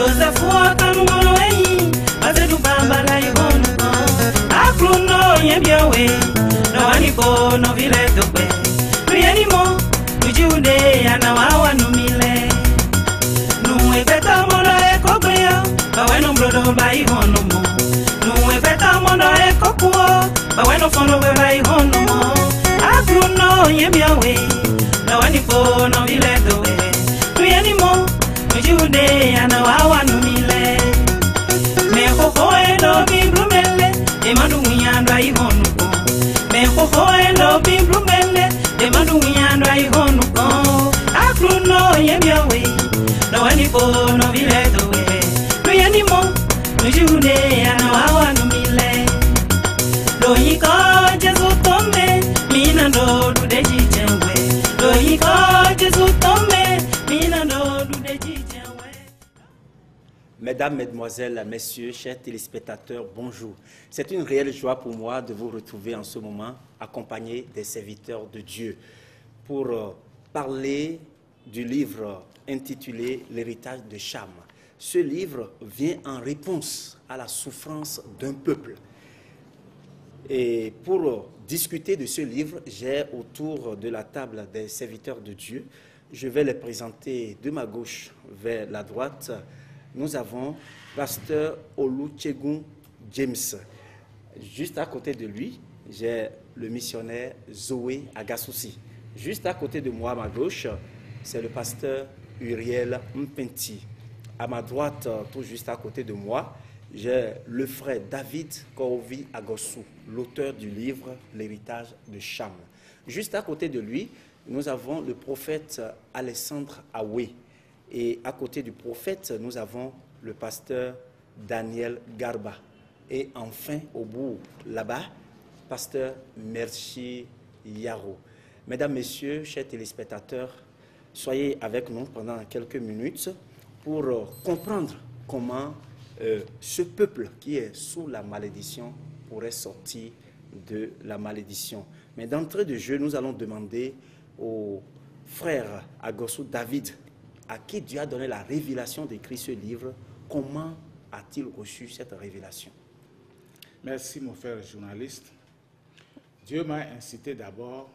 Joseph Wakanumonoei, Azedu Bambala Ibonuko, Akluno Yembiawe, no Anibo, no Vile Dobe, Rianimo, Nujude, Anawa Numile, Nue Beta Mono Ecobea, Baweno Brodo by Honomo, Nue Beta Mono Ecopo, Baweno Fono by Honomo, Akluno Yembiawe, no Anibo, no Vile Dobe, Rianimo. Jude anawawa numile me koko elo bibrumele de mandunyandwa ihonuko me koko elo bibrumele de mandunyandwa ihonuko akruno yemyawe no wanipo no viledo we yanimo Jude anawawa numile do yiko jesu tombe minando dude jijewe do yiko jesu tombe minando dude jijewe. Mesdames, Mesdemoiselles, Messieurs, chers téléspectateurs, bonjour. C'est une réelle joie pour moi de vous retrouver en ce moment, accompagné des serviteurs de Dieu, pour parler du livre intitulé « L'héritage de Cham ». Ce livre vient en réponse à la souffrance d'un peuple. Et pour discuter de ce livre, j'ai autour de la table des serviteurs de Dieu. Je vais les présenter de ma gauche vers la droite. Nous avons pasteur Oluchegun James. Juste à côté de lui, j'ai le missionnaire Zoé Agasoussi. Juste à côté de moi, à ma gauche, c'est le pasteur Uriel Mpenti. À ma droite, tout juste à côté de moi, j'ai le frère David Korovi Agossou, l'auteur du livre L'héritage de Cham. Juste à côté de lui, nous avons le prophète Alessandre Aoué. Et à côté du prophète, nous avons le pasteur Daniel Garba. Et enfin, au bout, là-bas, pasteur Merci Yaro. Mesdames, Messieurs, chers téléspectateurs, soyez avec nous pendant quelques minutes pour comprendre comment ce peuple qui est sous la malédiction pourrait sortir de la malédiction. Mais d'entrée de jeu, nous allons demander au frère Agossou David, à qui Dieu a donné la révélation d'écrire ce livre, comment a-t-il reçu cette révélation? Merci mon frère journaliste. Dieu m'a incité d'abord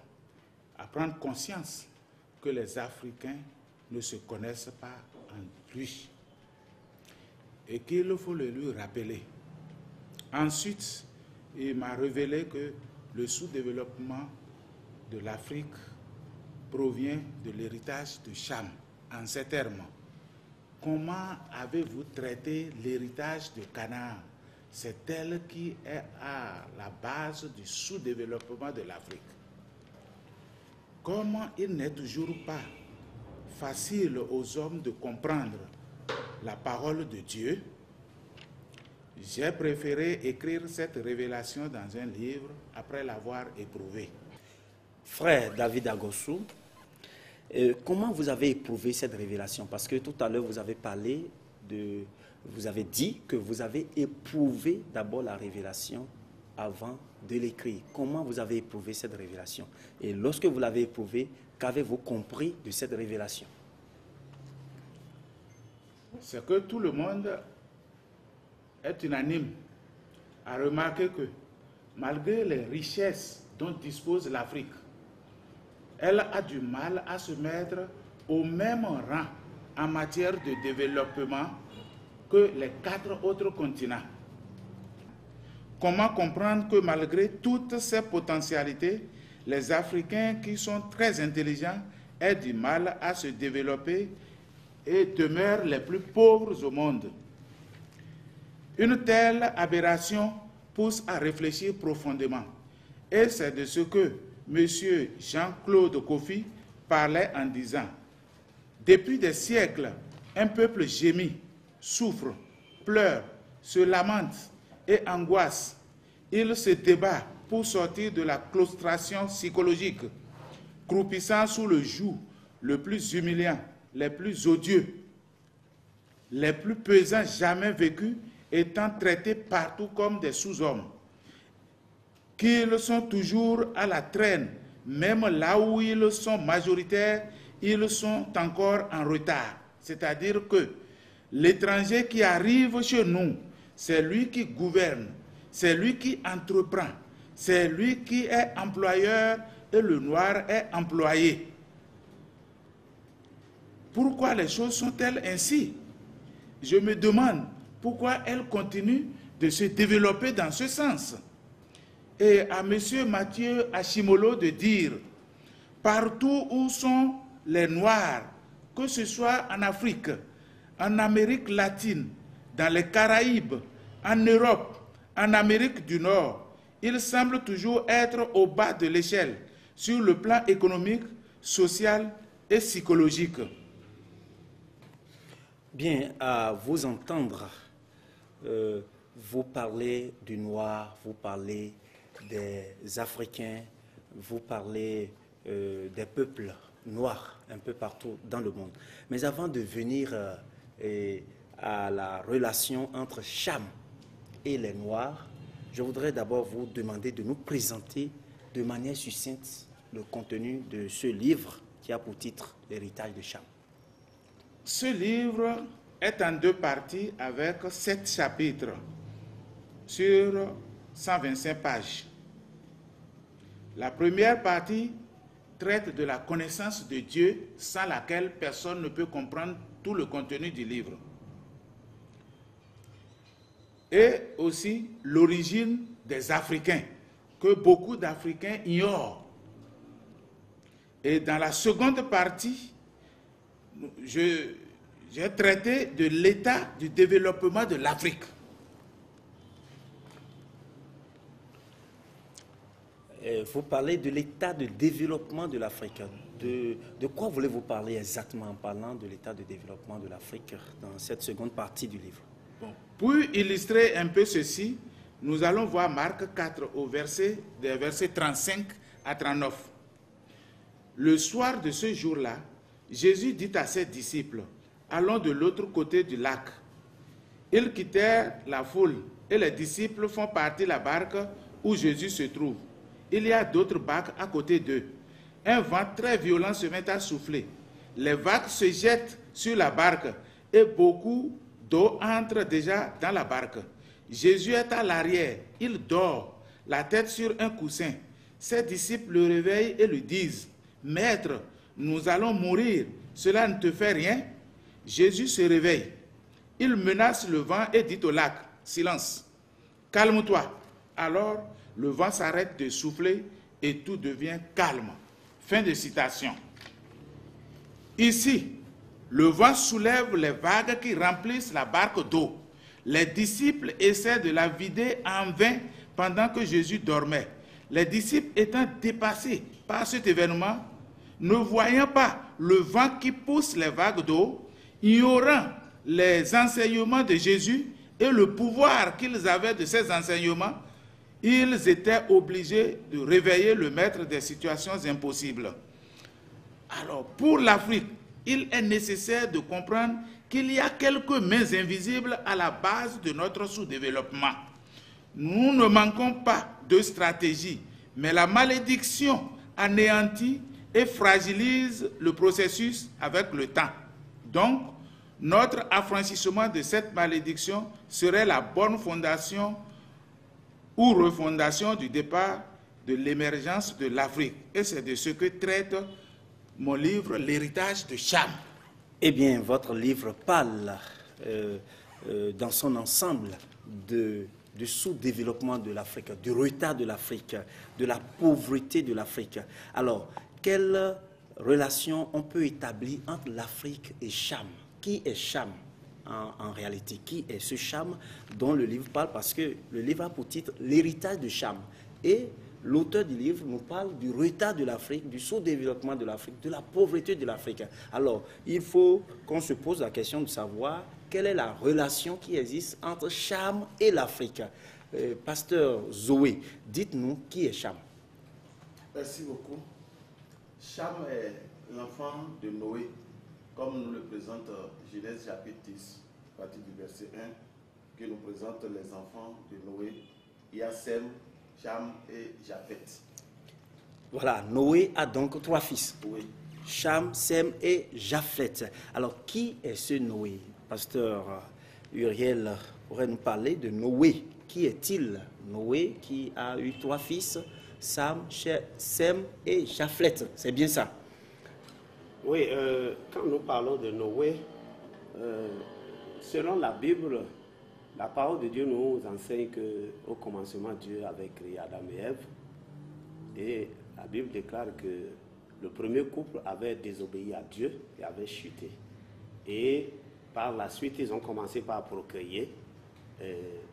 à prendre conscience que les Africains ne se connaissent pas en lui et qu'il faut le lui rappeler. Ensuite, il m'a révélé que le sous-développement de l'Afrique provient de l'héritage de Cham. En ces termes, comment avez-vous traité l'héritage de Canaan? C'est elle qui est à la base du sous-développement de l'Afrique. Comment il n'est toujours pas facile aux hommes de comprendre la parole de Dieu, j'ai préféré écrire cette révélation dans un livre après l'avoir éprouvé. Frère David Agossou, comment vous avez éprouvé cette révélation? Parce que tout à l'heure, vous avez parlé de... Vous avez dit que vous avez éprouvé d'abord la révélation avant de l'écrire. Comment vous avez éprouvé cette révélation? Et lorsque vous l'avez éprouvée, qu'avez-vous compris de cette révélation? C'est que tout le monde est unanime à remarquer que malgré les richesses dont dispose l'Afrique, elle a du mal à se mettre au même rang en matière de développement que les 4 autres continents. Comment comprendre que malgré toutes ces potentialités, les Africains qui sont très intelligents aient du mal à se développer et demeurent les plus pauvres au monde? Une telle aberration pousse à réfléchir profondément. Et c'est de ce que M. Jean-Claude Kofi parlait en disant: depuis des siècles, un peuple gémit, souffre, pleure, se lamente et angoisse. Il se débat pour sortir de la claustration psychologique, croupissant sous le joug le plus humiliant, les plus odieux, les plus pesants jamais vécus, étant traités partout comme des sous-hommes, qu'ils sont toujours à la traîne même là où ils sont majoritaires, ils sont encore en retard. C'est-à-dire que l'étranger qui arrive chez nous, c'est lui qui gouverne, c'est lui qui entreprend, c'est lui qui est employeur et le noir est employé. Pourquoi les choses sont-elles ainsi? Je me demande pourquoi elles continuent de se développer dans ce sens. Et à M. Mathieu Ashimolo de dire, partout où sont les Noirs, que ce soit en Afrique, en Amérique latine, dans les Caraïbes, en Europe, en Amérique du Nord, ils semblent toujours être au bas de l'échelle sur le plan économique, social et psychologique. Bien, à vous entendre, vous parlez du noir, vous parlez des Africains, vous parlez des peuples noirs un peu partout dans le monde. Mais avant de venir à la relation entre Cham et les Noirs, je voudrais d'abord vous demander de nous présenter de manière succincte le contenu de ce livre qui a pour titre L'héritage de Cham. Ce livre est en 2 parties avec 7 chapitres sur 125 pages. La première partie traite de la connaissance de Dieu sans laquelle personne ne peut comprendre tout le contenu du livre. Et aussi l'origine des Africains, que beaucoup d'Africains ignorent. Et dans la seconde partie, j'ai traité de l'état du développement de l'Afrique. Vous parlez de l'état de développement de l'Afrique. De quoi voulez-vous parler exactement en parlant de l'état de développement de l'Afrique dans cette seconde partie du livre? Bon, pour illustrer un peu ceci, nous allons voir Marc 4 des versets 35 à 39. Le soir de ce jour-là, Jésus dit à ses disciples, « Allons de l'autre côté du lac. » Ils quittèrent la foule et les disciples font partir la barque où Jésus se trouve. Il y a d'autres barques à côté d'eux. Un vent très violent se met à souffler. Les vagues se jettent sur la barque et beaucoup d'eau entre déjà dans la barque. Jésus est à l'arrière, il dort, la tête sur un coussin. Ses disciples le réveillent et lui disent, « Maître, nous allons mourir, cela ne te fait rien ?» Jésus se réveille. Il menace le vent et dit au lac, « Silence, calme-toi. » Alors, le vent s'arrête de souffler et tout devient calme. Fin de citation. Ici, le vent soulève les vagues qui remplissent la barque d'eau. Les disciples essaient de la vider en vain pendant que Jésus dormait. Les disciples étant dépassés par cet événement, ne voyant pas le vent qui pousse les vagues d'eau, ignorant les enseignements de Jésus et le pouvoir qu'ils avaient de ces enseignements, ils étaient obligés de réveiller le maître des situations impossibles. Alors, pour l'Afrique, il est nécessaire de comprendre qu'il y a quelques mains invisibles à la base de notre sous-développement. Nous ne manquons pas de stratégie, mais la malédiction anéantit et fragilise le processus avec le temps. Donc, notre affranchissement de cette malédiction serait la bonne fondation ou refondation du départ de l'émergence de l'Afrique. Et c'est de ce que traite mon livre, L'héritage de Cham. Eh bien, votre livre parle dans son ensemble du sous-développement de l'Afrique, du retard de l'Afrique, de la pauvreté de l'Afrique. Alors, quelle relation on peut établir entre l'Afrique et Cham? Qui est Cham en réalité? Qui est ce Cham dont le livre parle? Parce que le livre a pour titre L'héritage de Cham. Et l'auteur du livre nous parle du retard de l'Afrique, du sous-développement de l'Afrique, de la pauvreté de l'Afrique. Alors, il faut qu'on se pose la question de savoir quelle est la relation qui existe entre Cham et l'Afrique. Pasteur Zoé, dites-nous qui est Cham. Merci beaucoup. Cham est l'enfant de Noé, comme nous le présente Genèse chapitre 10, à partir du verset 1, qui nous présente les enfants de Noé. Il y a Sem, Cham et Japheth. Voilà, Noé a donc 3 fils. Oui. Cham, Sem et Japheth. Alors, qui est ce Noé? Pasteur Uriel pourrait nous parler de Noé. Qui est-il? Noé qui a eu 3 fils, Sam, Sem et Japheth. C'est bien ça? Oui, quand nous parlons de Noé, selon la Bible, la parole de Dieu nous enseigne qu'au commencement, Dieu avait créé Adam et Ève. Et la Bible déclare que le premier couple avait désobéi à Dieu et avait chuté. Et par la suite, ils ont commencé par procréer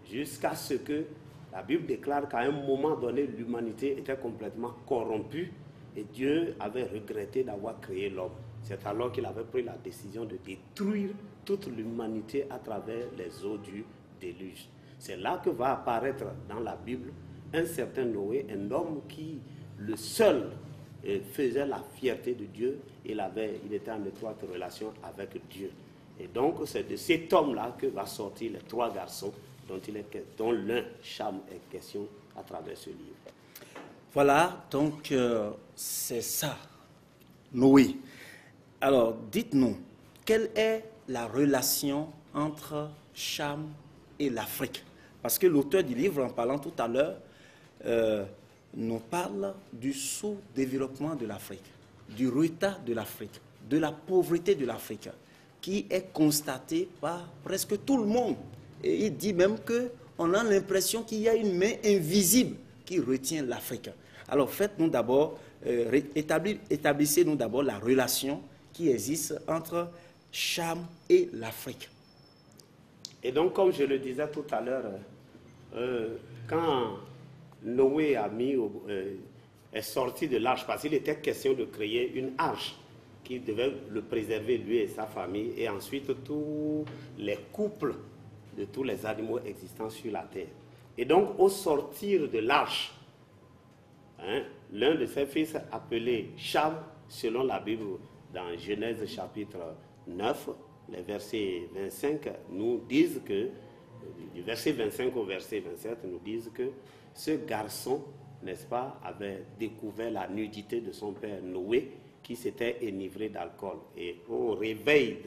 jusqu'à ce que la Bible déclare qu'à un moment donné, l'humanité était complètement corrompue et Dieu avait regretté d'avoir créé l'homme. C'est alors qu'il avait pris la décision de détruire toute l'humanité à travers les eaux du déluge. C'est là que va apparaître dans la Bible un certain Noé, un homme qui, le seul, faisait la fierté de Dieu. Il était en étroite relation avec Dieu. Et donc, c'est de cet homme-là que va sortir les 3 garçons dont l'un, Cham, est question à travers ce livre. Voilà, donc c'est ça, Noé. Alors, dites-nous, quelle est la relation entre Cham et l'Afrique? Parce que l'auteur du livre, en parlant tout à l'heure, nous parle du sous-développement de l'Afrique, du retard de l'Afrique, de la pauvreté de l'Afrique, qui est constatée par presque tout le monde. Et il dit même qu'on a l'impression qu'il y a une main invisible qui retient l'Afrique. Alors faites-nous d'abord, établissez-nous d'abord la relation qui existe entre Cham et l'Afrique. Et donc, comme je le disais tout à l'heure, quand Noé est sorti de l'arche, parce qu'il était question de créer une arche qui devait le préserver, lui et sa famille, et ensuite tous les couples de tous les animaux existants sur la terre. Et donc, au sortir de l'arche, l'un de ses fils appelé Cham, selon la Bible, dans Genèse chapitre 9, les versets 25 nous disent que, du verset 25 au verset 27, nous disent que ce garçon, n'est-ce pas, avait découvert la nudité de son père Noé, qui s'était enivré d'alcool. Et au réveil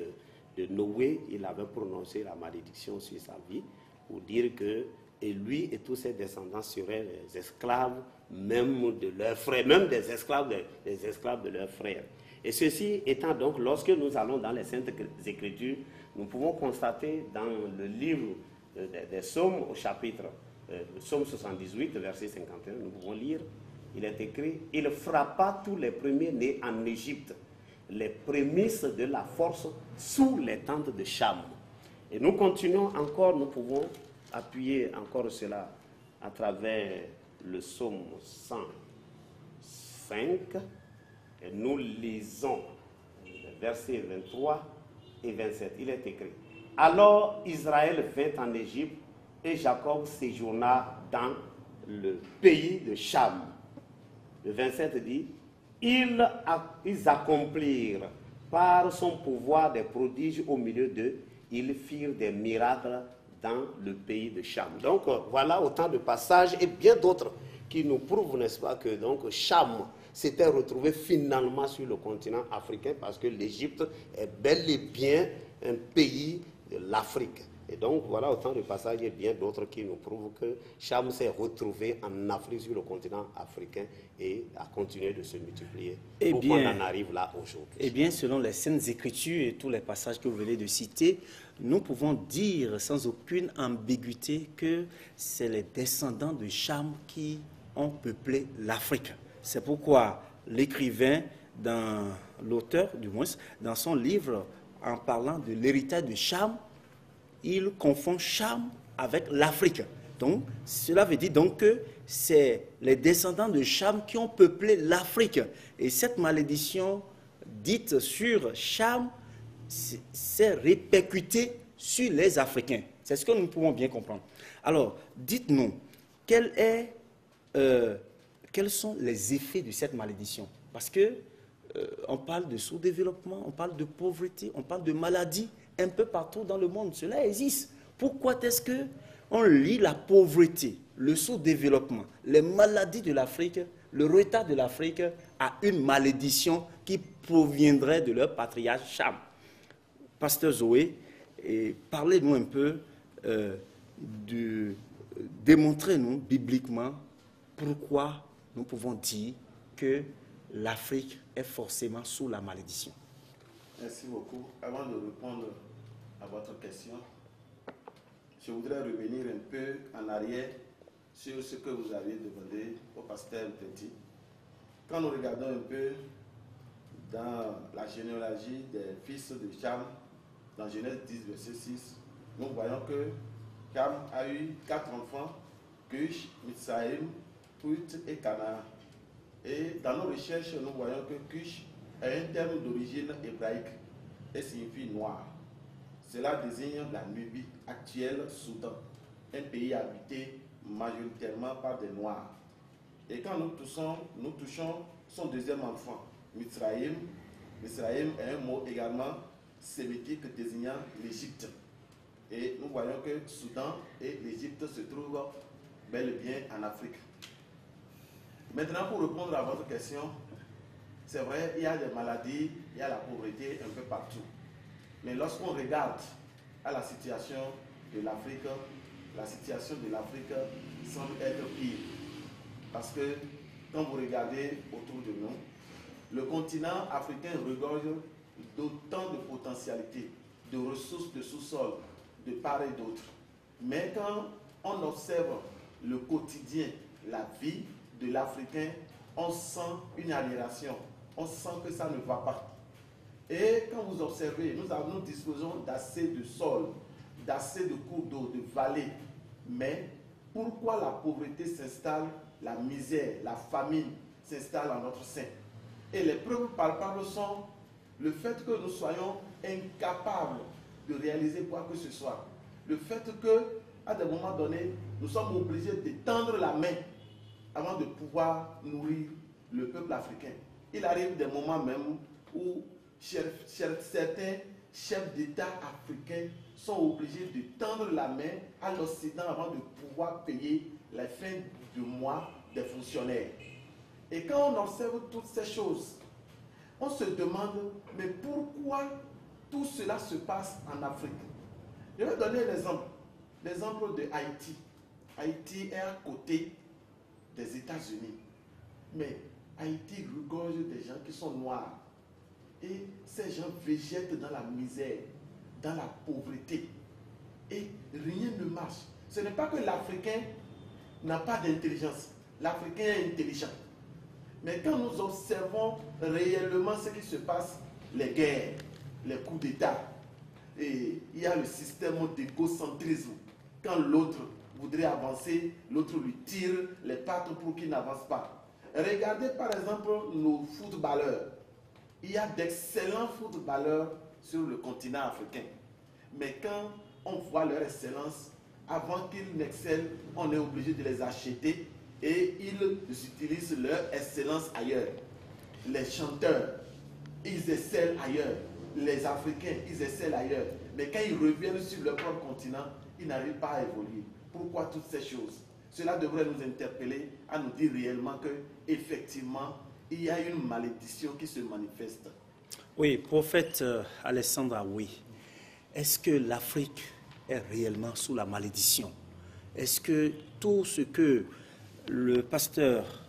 de Noé, il avait prononcé la malédiction sur sa vie pour dire que et lui et tous ses descendants seraient les esclaves même de leurs frères, même des esclaves de leurs frères. Et ceci étant donc, lorsque nous allons dans les Saintes Écritures, nous pouvons constater dans le livre des Psaumes au chapitre, le Psaume 78, verset 51, nous pouvons lire, il est écrit, « Il frappa tous les premiers-nés en Égypte, les prémices de la force sous les tentes de Cham. » Et nous continuons encore, nous pouvons appuyer encore cela à travers le Psaume 105, et nous lisons les versets 23 et 27. Il est écrit, « Alors Israël vint en Égypte et Jacob séjourna dans le pays de Cham. » Le 27 dit, « Ils accomplirent par son pouvoir des prodiges au milieu d'eux, ils firent des miracles dans le pays de Cham. » Donc voilà autant de passages et bien d'autres qui nous prouvent, n'est-ce pas, que donc Cham s'était retrouvé finalement sur le continent africain parce que l'Égypte est bel et bien un pays de l'Afrique. Et donc voilà autant de passages et bien d'autres qui nous prouvent que Cham s'est retrouvé en Afrique, sur le continent africain, et a continué de se multiplier. Et bien, on en arrive là aujourd'hui. Eh bien, selon les Saintes Écritures et tous les passages que vous venez de citer, nous pouvons dire sans aucune ambiguïté que c'est les descendants de Cham qui ont peuplé l'Afrique. C'est pourquoi l'écrivain, l'auteur du moins, dans son livre, en parlant de l'héritage de Cham, il confond Cham avec l'Afrique. Donc, cela veut dire donc que c'est les descendants de Cham qui ont peuplé l'Afrique. Et cette malédiction dite sur Cham s'est répercutée sur les Africains. C'est ce que nous pouvons bien comprendre. Alors, dites-nous, quels sont les effets de cette malédiction? Parce que on parle de sous-développement, on parle de pauvreté, on parle de maladies un peu partout dans le monde. Cela existe. Pourquoi est-ce qu'on lie la pauvreté, le sous-développement, les maladies de l'Afrique, le retard de l'Afrique a une malédiction qui proviendrait de leur patriarche Cham. Pasteur Zoé, parlez-nous un peu, démontrez-nous bibliquement pourquoi nous pouvons dire que l'Afrique est forcément sous la malédiction. Merci beaucoup. Avant de répondre à votre question, je voudrais revenir un peu en arrière sur ce que vous avez demandé au pasteur Petit. Quand nous regardons un peu dans la généalogie des fils de Cham, dans Genèse 10, verset 6, nous voyons que Cham a eu 4 enfants, Cush, Mizraïm, Put et Canaan. Et dans nos recherches, nous voyons que Cush est un terme d'origine hébraïque et signifie noir. Cela désigne la Nubie, actuelle Soudan, un pays habité majoritairement par des Noirs. Et quand nous touchons son deuxième enfant, Mizraïm. Mizraïm est un mot également sémitique désignant l'Égypte. Et nous voyons que Soudan et l'Égypte se trouvent bel et bien en Afrique. Maintenant, pour répondre à votre question, c'est vrai, il y a des maladies, il y a la pauvreté un peu partout. Mais lorsqu'on regarde à la situation de l'Afrique, la situation de l'Afrique semble être pire. Parce que quand vous regardez autour de nous, le continent africain regorge d'autant de potentialités, de ressources de sous-sol, de part et d'autre. Mais quand on observe le quotidien, la vie de l'Africain, on sent une alieration, on sent que ça ne va pas. Et quand vous observez, nous disposons d'assez de sols, d'assez de cours d'eau, de vallées. Mais pourquoi la pauvreté s'installe, la misère, la famine s'installe en notre sein? Et les preuves palpables sont le fait que nous soyons incapables de réaliser quoi que ce soit. Le fait qu'à des moments donnés, nous sommes obligés de tendre la main avant de pouvoir nourrir le peuple africain. Il arrive des moments même où certains chefs d'État africains sont obligés de tendre la main à l'Occident avant de pouvoir payer les fins de mois des fonctionnaires. Et quand on observe toutes ces choses, on se demande, mais pourquoi tout cela se passe en Afrique? Je vais donner l'exemple de Haïti. Haïti est à côté des États-Unis. Mais Haïti regorge des gens qui sont noirs. Et ces gens végètent dans la misère, dans la pauvreté. Et rien ne marche. Ce n'est pas que l'Africain n'a pas d'intelligence. L'Africain est intelligent. Mais quand nous observons réellement ce qui se passe, les guerres, les coups d'État, et il y a le système d'égocentrisme. Quand l'autre voudrait avancer, l'autre lui tire les pattes pour qu'il n'avance pas. Regardez par exemple nos footballeurs. Il y a d'excellents footballeurs sur le continent africain. Mais quand on voit leur excellence, avant qu'ils n'excellent, on est obligé de les acheter et ils utilisent leur excellence ailleurs. Les chanteurs, ils excellent ailleurs. Les Africains, ils excellent ailleurs. Mais quand ils reviennent sur leur propre continent, ils n'arrivent pas à évoluer. Pourquoi toutes ces choses? Cela devrait nous interpeller à nous dire réellement que, effectivement, il y a une malédiction qui se manifeste. Oui, prophète Alessandra, oui. Est-ce que l'Afrique est réellement sous la malédiction? Est-ce que tout ce que le pasteur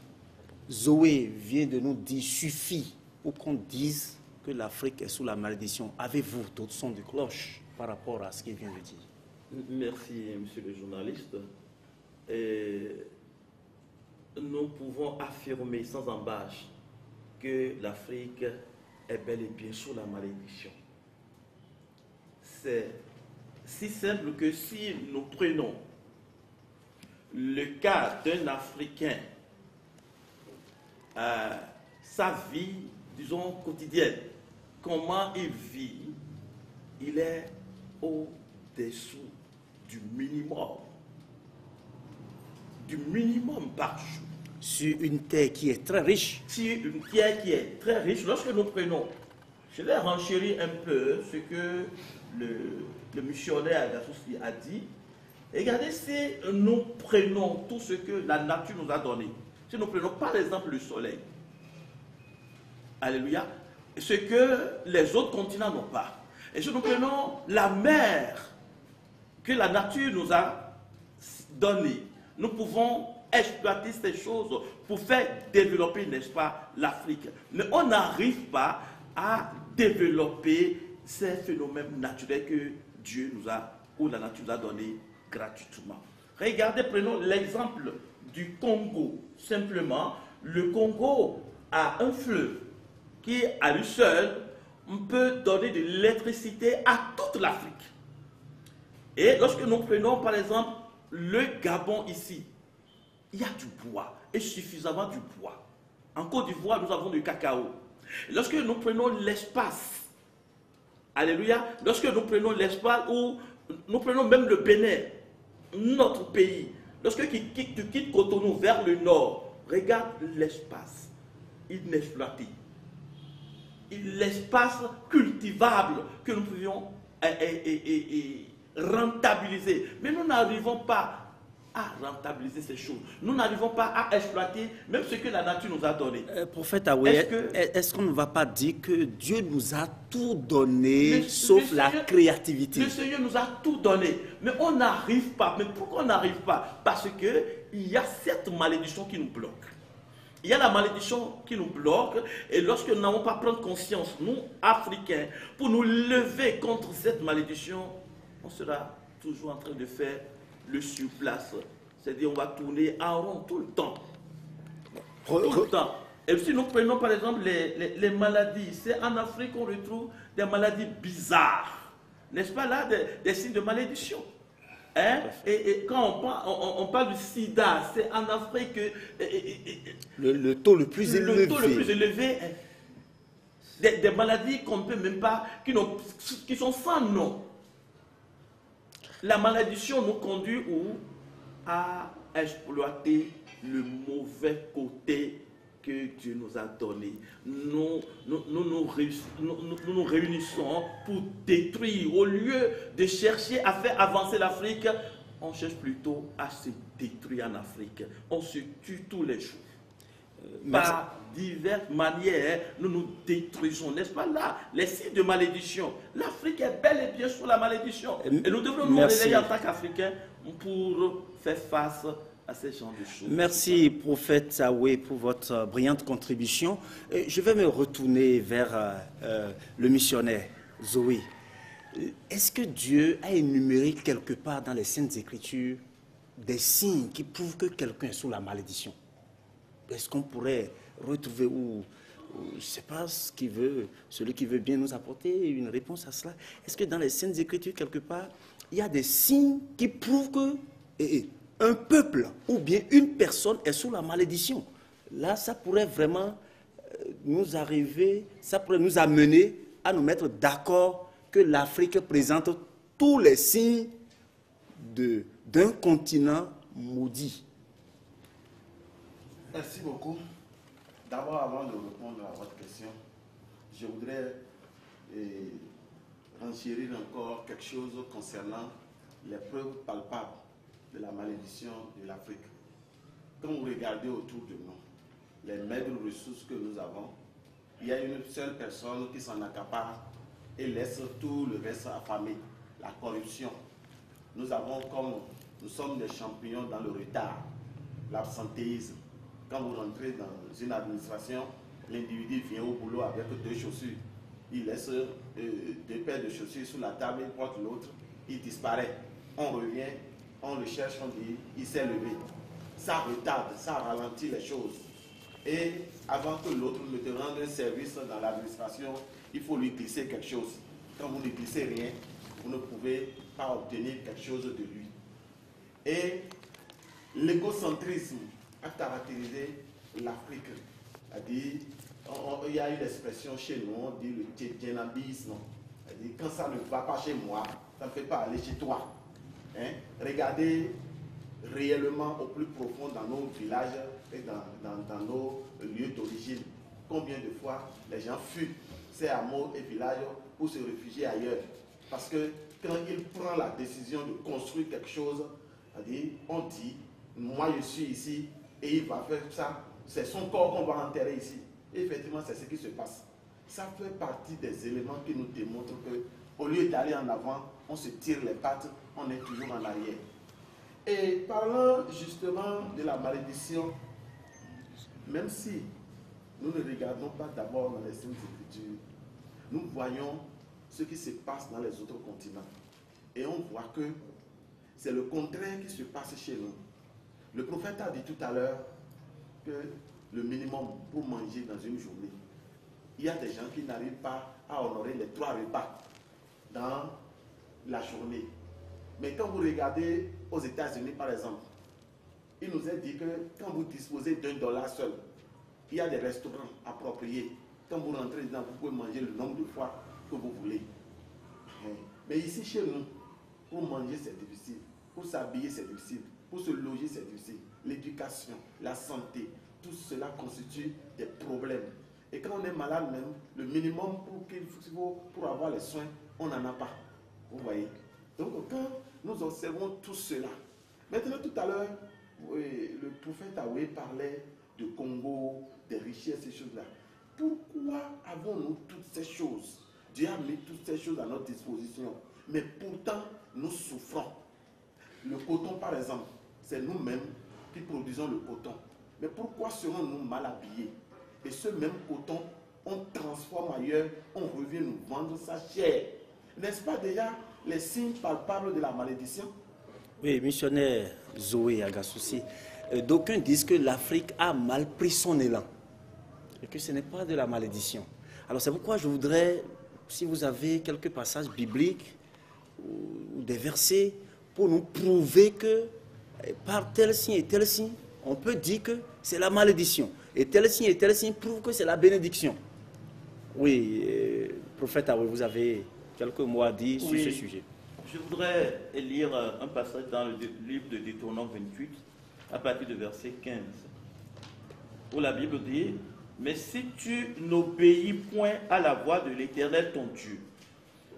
Zoé vient de nous dire suffit pour qu'on dise que l'Afrique est sous la malédiction? Avez-vous d'autres sons de cloche par rapport à ce qu'il vient de dire? Merci, monsieur le journaliste. Nous pouvons affirmer sans embâche que l'Afrique est bel et bien sous la malédiction. C'est si simple que si nous prenons le cas d'un Africain, sa vie, disons, quotidienne, comment il vit, il est au-dessous du minimum par jour. Sur une terre qui est très riche. Sur une terre qui est très riche, lorsque nous prenons, je vais renchérir un peu ce que le missionnaire Gassousi a dit. Regardez, si nous prenons tout ce que la nature nous a donné, Si nous prenons par exemple le soleil, alléluia, ce que les autres continents n'ont pas. Et si nous prenons la mer que la nature nous a donnée, nous pouvons exploiter ces choses pour faire développer, n'est-ce pas, l'Afrique. Mais on n'arrive pas à développer ces phénomènes naturels que Dieu nous a, ou la nature nous a donnés gratuitement. Regardez, prenons l'exemple du Congo. Simplement, le Congo a un fleuve qui, à lui seul, peut donner de l'électricité à toute l'Afrique. Et lorsque nous prenons, par exemple, le Gabon ici, il y a du bois, et suffisamment du bois. En Côte d'Ivoire, nous avons du cacao. Et lorsque nous prenons l'espace, alléluia, lorsque nous prenons l'espace, ou nous prenons même le Bénin, notre pays, lorsque tu quittes Cotonou vers le nord, regarde l'espace inexploité, l'espace cultivable que nous pouvions rentabiliser. Mais nous n'arrivons pas à rentabiliser ces choses. Nous n'arrivons pas à exploiter même ce que la nature nous a donné. Prophète Awé, est-ce qu'on ne va pas dire que Dieu nous a tout donné sauf la créativité? Le Seigneur nous a tout donné, mais on n'arrive pas. Mais pourquoi on n'arrive pas? Parce qu'il y a cette malédiction qui nous bloque. Il y a la malédiction qui nous bloque, et lorsque nous n'avons pas prendre conscience, nous, Africains, pour nous lever contre cette malédiction, on sera toujours en train de faire le surplace. C'est-à-dire on va tourner en rond tout le temps. Tout le temps. Et si nous prenons par exemple les maladies, c'est en Afrique qu'on retrouve des maladies bizarres. N'est-ce pas là, des signes de malédiction? Hein? Et quand on parle du sida, c'est en Afrique que le taux le plus élevé. Le taux le plus élevé, des maladies qu'on ne peut même pas, qui sont sans nom. La malédiction nous conduit à exploiter le mauvais côté que Dieu nous a donné. Nous nous réunissons pour détruire. Au lieu de chercher à faire avancer l'Afrique, on cherche plutôt à se détruire en Afrique. On se tue tous les jours. Par diverses manières, nous nous détruisons. N'est-ce pas là, les signes de malédiction? L'Afrique est bel et bien sous la malédiction. Et nous devons nous réveiller en tant qu'Africains pour faire face à ces genres de choses. Merci, prophète Awé, pour votre brillante contribution. Je vais me retourner vers le missionnaire Zoé. Est-ce que Dieu a énuméré quelque part dans les Saintes Écritures des signes qui prouvent que quelqu'un est sous la malédiction? Est-ce qu'on pourrait retrouver, ou je ne sais pas celui qui veut bien nous apporter une réponse à cela? Est-ce que dans les Saintes Écritures, quelque part, il y a des signes qui prouvent que un peuple ou bien une personne est sous la malédiction? Là, ça pourrait vraiment nous arriver, ça pourrait nous amener à nous mettre d'accord que l'Afrique présente tous les signes d'un continent maudit. Merci beaucoup. D'abord, avant de répondre à votre question, je voudrais renchérir encore quelque chose concernant les preuves palpables de la malédiction de l'Afrique. Quand vous regardez autour de nous, les maigres ressources que nous avons, il y a une seule personne qui s'en accapare et laisse tout le reste affamé, la corruption. Nous sommes des champions dans le retard, l'absentéisme. Quand vous rentrez dans une administration, l'individu vient au boulot avec 2 chaussures. Il laisse 2 paires de chaussures sur la table, il porte l'autre, il disparaît. On revient, on le cherche, on dit, il s'est levé. Ça retarde, ça ralentit les choses. Et avant que l'autre ne te rende un service dans l'administration, il faut lui glisser quelque chose. Quand vous ne glissez rien, vous ne pouvez pas obtenir quelque chose de lui. Et l'égocentrisme a caractérisé l'Afrique. Il y a une expression chez nous, on dit le tchétchénabisme. Quand ça ne va pas chez moi, ça ne fait pas aller chez toi. Hein? Regardez réellement au plus profond dans nos villages et dans nos lieux d'origine. Combien de fois les gens fuient ces hameaux et villages pour se réfugier ailleurs. Parce que quand il prend la décision de construire quelque chose, on dit, moi je suis ici et il va faire ça. C'est son corps qu'on va enterrer ici. Et effectivement, c'est ce qui se passe. Ça fait partie des éléments qui nous démontrent qu'au lieu d'aller en avant, on se tire les pattes, on est toujours en arrière. Et parlant justement de la malédiction, même si nous ne regardons pas d'abord dans les Saintes Écritures, nous voyons ce qui se passe dans les autres continents. Et on voit que c'est le contraire qui se passe chez nous. Le prophète a dit tout à l'heure que le minimum pour manger dans une journée, il y a des gens qui n'arrivent pas à honorer les 3 repas dans la journée. Mais quand vous regardez aux États-Unis par exemple, il nous est dit que quand vous disposez $1 seul, il y a des restaurants appropriés. Quand vous rentrez dedans, vous pouvez manger le nombre de fois que vous voulez. Mais ici, chez nous, pour manger, c'est difficile. Pour s'habiller, c'est difficile. Pour se loger, c'est difficile. L'éducation, la santé, tout cela constitue des problèmes. Et quand on est malade même, le minimum pour avoir les soins, on n'en a pas. Vous voyez? Donc quand nous observons tout cela, maintenant tout à l'heure, le prophète Aoué parlait de Congo, des richesses, ces choses-là. Pourquoi avons-nous toutes ces choses? Dieu a mis toutes ces choses à notre disposition. Mais pourtant, nous souffrons. Le coton, par exemple, c'est nous-mêmes qui produisons le coton. Mais pourquoi serons-nous mal habillés? Et ce même coton, on transforme ailleurs, on revient nous vendre ça cher. N'est-ce pas déjà les signes palpables de la malédiction? Oui, missionnaire Zoé Agassouci, d'aucuns disent que l'Afrique a mal pris son élan et que ce n'est pas de la malédiction. Alors c'est pourquoi je voudrais, si vous avez quelques passages bibliques ou des versets pour nous prouver que par tel signe et tel signe, on peut dire que c'est la malédiction. Et tel signe prouve que c'est la bénédiction. Oui, prophète Aoué, vous avez quelques mots à dire sur ce sujet. Je voudrais lire un passage dans le livre de Deutéronome 28, à partir du verset 15, où la Bible dit: mais si tu n'obéis point à la voix de l'Éternel ton Dieu,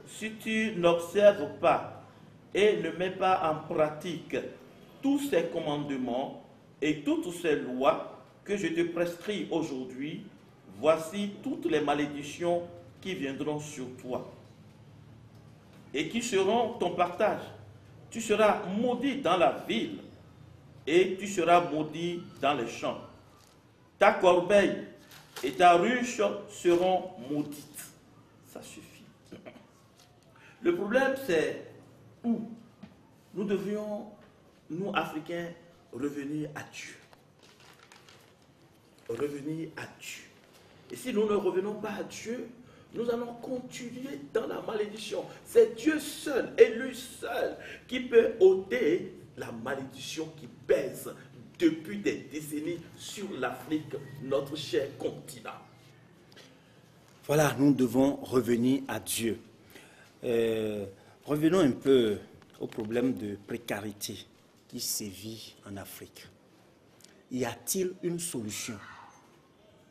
si tu n'observes pas et ne mets pas en pratique tous ces commandements et toutes ces lois que je te prescris aujourd'hui, voici toutes les malédictions qui viendront sur toi et qui seront ton partage. Tu seras maudit dans la ville et tu seras maudit dans les champs. Ta corbeille et ta ruche seront maudites. Ça suffit. Le problème, c'est où nous devions, nous Africains, revenir à Dieu. Revenir à Dieu. Et si nous ne revenons pas à Dieu, nous allons continuer dans la malédiction. C'est Dieu seul et lui seul qui peut ôter la malédiction qui pèse depuis des décennies sur l'Afrique, notre cher continent. Voilà, nous devons revenir à Dieu. Revenons un peu au problème de précarité qui sévit en Afrique. Y a-t-il une solution?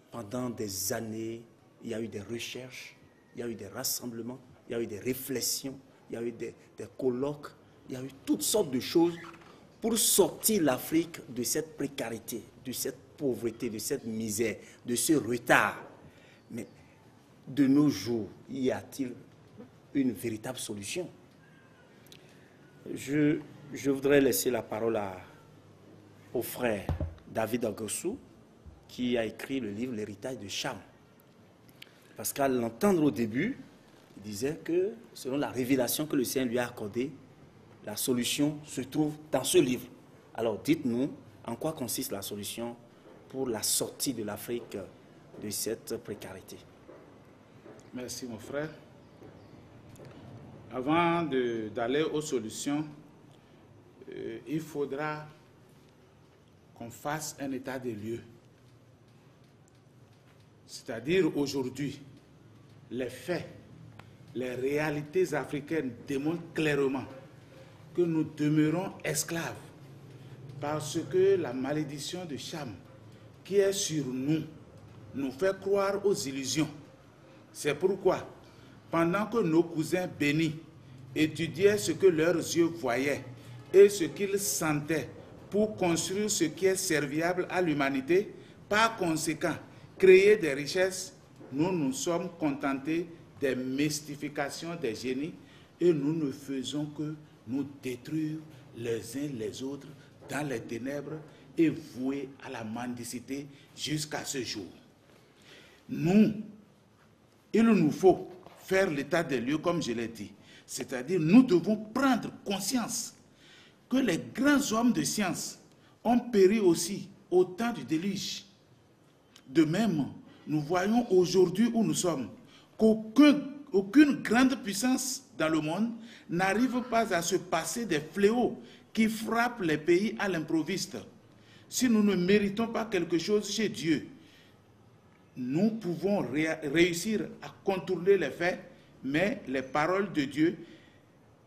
Pendant des années, il y a eu des recherches, il y a eu des rassemblements, il y a eu des réflexions, il y a eu des colloques, il y a eu toutes sortes de choses pour sortir l'Afrique de cette précarité, de cette pauvreté, de cette misère, de ce retard. Mais de nos jours, y a-t-il une véritable solution? Je voudrais laisser la parole au frère David Agassou, qui a écrit le livre L'héritage de Cham. Parce qu'à l'entendre au début, il disait que selon la révélation que le Seigneur lui a accordée, la solution se trouve dans ce livre. Alors dites-nous en quoi consiste la solution pour la sortie de l'Afrique de cette précarité. Merci mon frère. Avant d'aller aux solutions, il faudra qu'on fasse un état des lieux. C'est-à-dire aujourd'hui, les faits, les réalités africaines démontrent clairement que nous demeurons esclaves parce que la malédiction de Cham qui est sur nous nous fait croire aux illusions. C'est pourquoi, pendant que nos cousins bénis étudiaient ce que leurs yeux voyaient et ce qu'ils sentaient pour construire ce qui est serviable à l'humanité. Par conséquent, créer des richesses, nous nous sommes contentés des mystifications des génies et nous ne faisons que nous détruire les uns les autres dans les ténèbres et vouer à la mendicité jusqu'à ce jour. Il nous faut faire l'état des lieux comme je l'ai dit. C'est-à-dire, nous devons prendre conscience que les grands hommes de science ont péri aussi au temps du déluge. De même, nous voyons aujourd'hui où nous sommes qu'aucune grande puissance dans le monde n'arrive pas à se passer des fléaux qui frappent les pays à l'improviste. Si nous ne méritons pas quelque chose chez Dieu, nous pouvons réussir à contourner les faits, mais les paroles de Dieu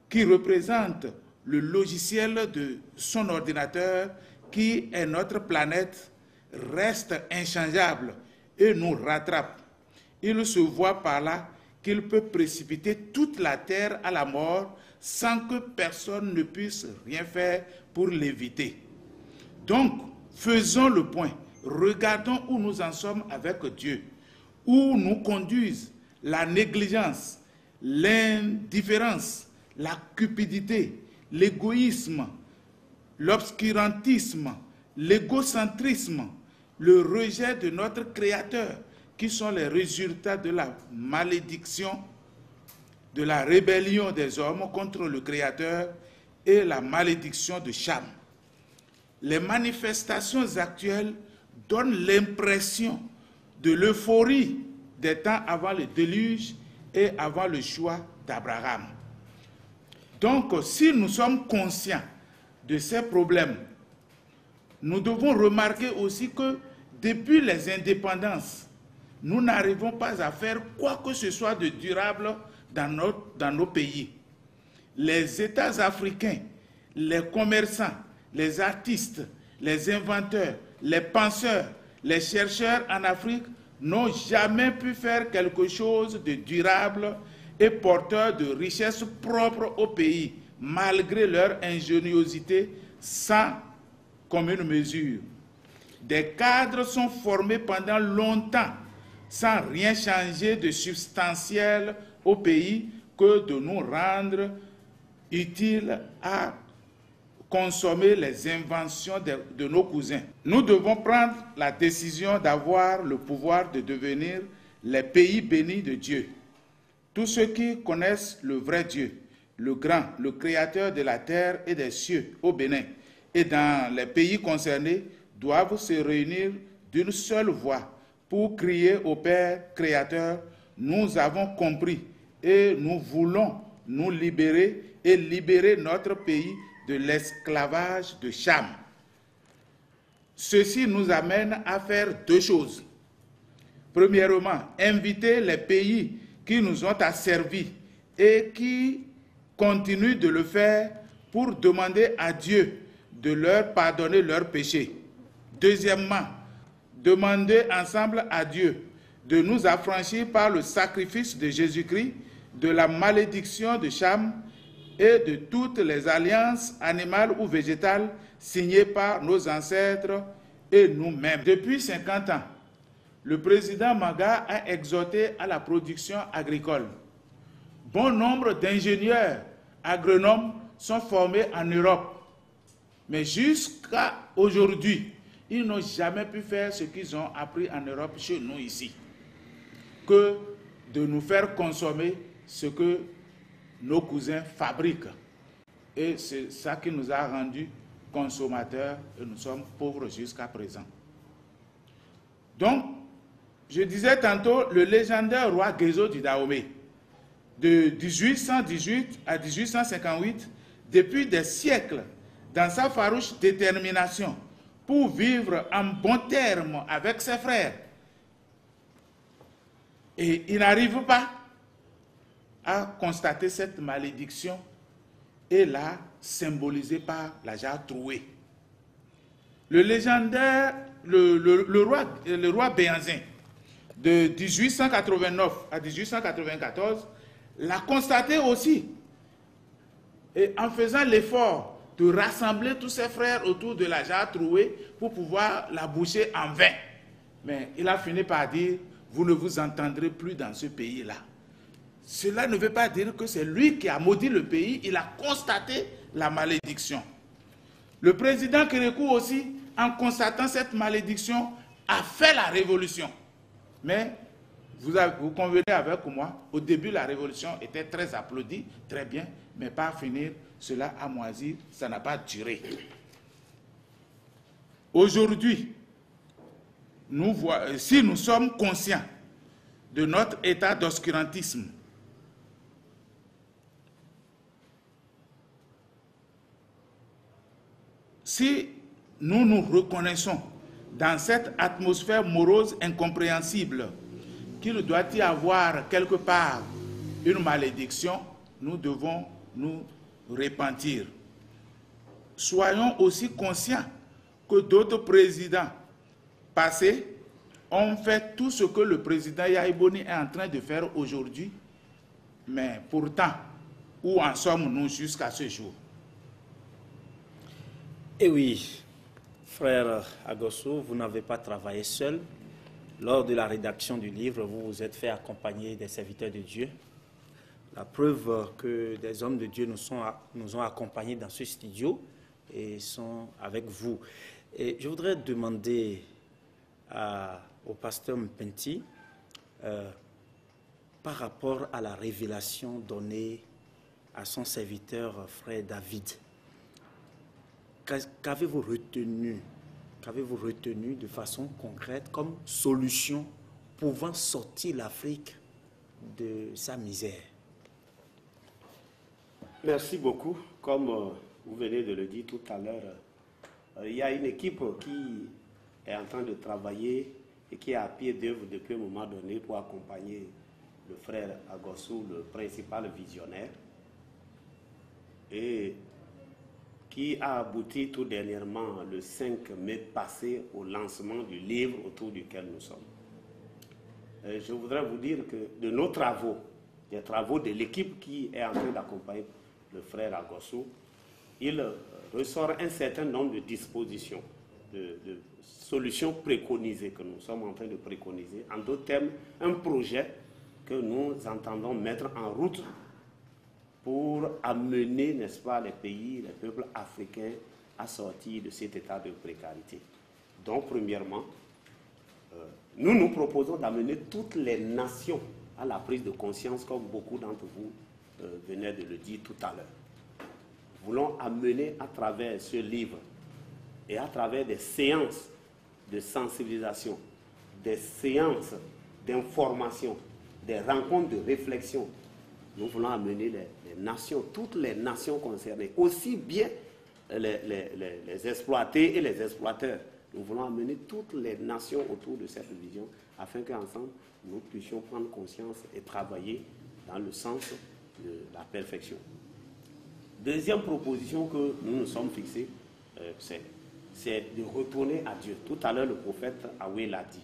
qui représentent le logiciel de son ordinateur, qui est notre planète, reste inchangeable et nous rattrape. Il se voit par là qu'il peut précipiter toute la terre à la mort sans que personne ne puisse rien faire pour l'éviter. Donc, faisons le point. Regardons où nous en sommes avec Dieu, où nous conduisent la négligence, l'indifférence, la cupidité, l'égoïsme, l'obscurantisme, l'égocentrisme, le rejet de notre Créateur, qui sont les résultats de la malédiction, de la rébellion des hommes contre le Créateur et la malédiction de Cham. Les manifestations actuelles donnent l'impression de l'euphorie des temps avant le déluge et avant le choix d'Abraham. Donc, si nous sommes conscients de ces problèmes, nous devons remarquer aussi que depuis les indépendances, nous n'arrivons pas à faire quoi que ce soit de durable dans nos pays. Les États africains, les commerçants, les artistes, les inventeurs, les penseurs, les chercheurs en Afrique n'ont jamais pu faire quelque chose de durable et porteur de richesses propres au pays, malgré leur ingéniosité sans commune mesure. Des cadres sont formés pendant longtemps sans rien changer de substantiel au pays que de nous rendre utiles à consommer les inventions de nos cousins. Nous devons prendre la décision d'avoir le pouvoir de devenir les pays bénis de Dieu. Tous ceux qui connaissent le vrai Dieu, le grand, le créateur de la terre et des cieux au Bénin et dans les pays concernés, doivent se réunir d'une seule voix pour crier au Père créateur: nous avons compris et nous voulons nous libérer et libérer notre pays de l'esclavage de Cham. Ceci nous amène à faire deux choses. Premièrement, inviter les pays qui nous ont asservis et qui continuent de le faire pour demander à Dieu de leur pardonner leurs péchés. Deuxièmement, demander ensemble à Dieu de nous affranchir par le sacrifice de Jésus-Christ de la malédiction de Cham et de toutes les alliances animales ou végétales signées par nos ancêtres et nous-mêmes. Depuis 50 ans, le président Maga a exhorté à la production agricole. Bon nombre d'ingénieurs agronomes sont formés en Europe, mais jusqu'à aujourd'hui, ils n'ont jamais pu faire ce qu'ils ont appris en Europe chez nous ici, que de nous faire consommer ce que nos cousins fabriquent. Et c'est ça qui nous a rendus consommateurs et nous sommes pauvres jusqu'à présent. Donc, je disais tantôt le légendaire roi Gezo du Dahomey, de 1818 à 1858, depuis des siècles, dans sa farouche détermination pour vivre en bon terme avec ses frères. Et il n'arrive pas à constater cette malédiction et la symbolisée par la jarre trouée. Le légendaire, le roi Béhanzin, de 1889 à 1894, l'a constaté aussi. Et en faisant l'effort de rassembler tous ses frères autour de la jarre trouée pour pouvoir la boucher en vin. Mais il a fini par dire, vous ne vous entendrez plus dans ce pays-là. Cela ne veut pas dire que c'est lui qui a maudit le pays, il a constaté la malédiction. Le président Kérékou aussi, en constatant cette malédiction, a fait la révolution. Mais vous convenez avec moi, au début la révolution était très applaudie, très bien, mais par finir, cela a moisi, ça n'a pas duré. Aujourd'hui, si nous sommes conscients de notre état d'obscurantisme, si nous nous reconnaissons dans cette atmosphère morose incompréhensible qu'il doit y avoir quelque part une malédiction, nous devons nous repentir. Soyons aussi conscients que d'autres présidents passés ont fait tout ce que le président Yahya Boni est en train de faire aujourd'hui, mais pourtant, où en sommes-nous jusqu'à ce jour? Eh oui, frère Agossou, vous n'avez pas travaillé seul. Lors de la rédaction du livre, vous vous êtes fait accompagner des serviteurs de Dieu. La preuve que des hommes de Dieu nous ont accompagnés dans ce studio et sont avec vous. Et je voudrais demander au pasteur Mpenti, par rapport à la révélation donnée à son serviteur frère David, qu'avez-vous retenu de façon concrète comme solution pouvant sortir l'Afrique de sa misère? Merci beaucoup. Comme vous venez de le dire tout à l'heure, il y a une équipe qui est en train de travailler et qui est à pied d'œuvre depuis un moment donné pour accompagner le frère Agossou, le principal visionnaire, et qui a abouti tout dernièrement le 5 mai passé au lancement du livre autour duquel nous sommes. Je voudrais vous dire que de nos travaux, des travaux de l'équipe qui est en train d'accompagner le frère Agossou, il ressort un certain nombre de dispositions, de solutions préconisées que nous sommes en train de préconiser. En d'autres termes, un projet que nous entendons mettre en route pour amener, n'est-ce pas, les pays, les peuples africains à sortir de cet état de précarité. Donc, premièrement, nous proposons d'amener toutes les nations à la prise de conscience, comme beaucoup d'entre vous venaient de le dire tout à l'heure. Nous voulons amener à travers ce livre et à travers des séances de sensibilisation, des séances d'information, des rencontres de réflexion. Nous voulons amener les nations, toutes les nations concernées, aussi bien les exploités et les exploiteurs. Nous voulons amener toutes les nations autour de cette vision afin qu'ensemble, nous puissions prendre conscience et travailler dans le sens de la perfection. Deuxième proposition que nous nous sommes fixés, c'est de retourner à Dieu. Tout à l'heure, le prophète Aoué l'a dit.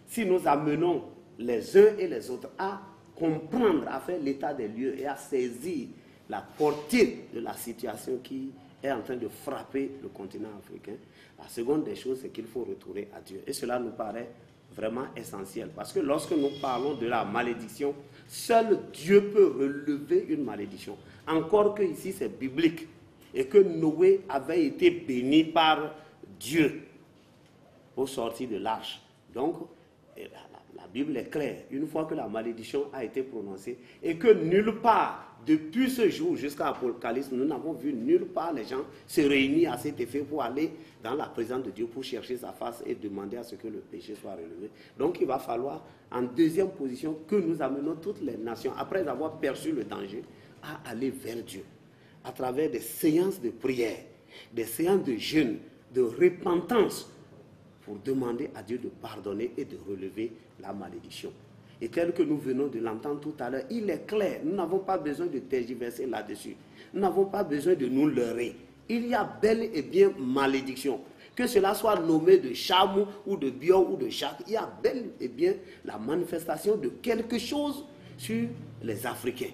Si nous amenons les uns et les autres à comprendre, à faire l'état des lieux et à saisir la portée de la situation qui est en train de frapper le continent africain, la seconde des choses, c'est qu'il faut retourner à Dieu. Et cela nous paraît vraiment essentiel. Parce que lorsque nous parlons de la malédiction, seul Dieu peut relever une malédiction. Encore que ici c'est biblique. Et que Noé avait été béni par Dieu au sortir de l'arche. Donc, la Bible est claire. Une fois que la malédiction a été prononcée et que nulle part, depuis ce jour jusqu'à l'Apocalypse, nous n'avons vu nulle part les gens se réunir à cet effet pour aller dans la présence de Dieu, pour chercher sa face et demander à ce que le péché soit relevé. Donc il va falloir, en deuxième position, que nous amenons toutes les nations, après avoir perçu le danger, à aller vers Dieu, à travers des séances de prière, des séances de jeûne, de repentance, pour demander à Dieu de pardonner et de relever la malédiction. Et tel que nous venons de l'entendre tout à l'heure, il est clair, nous n'avons pas besoin de tergiverser là-dessus. Nous n'avons pas besoin de nous leurrer. Il y a bel et bien malédiction. Que cela soit nommé de Chamou ou de Bion ou de Jacques, il y a bel et bien la manifestation de quelque chose sur les Africains.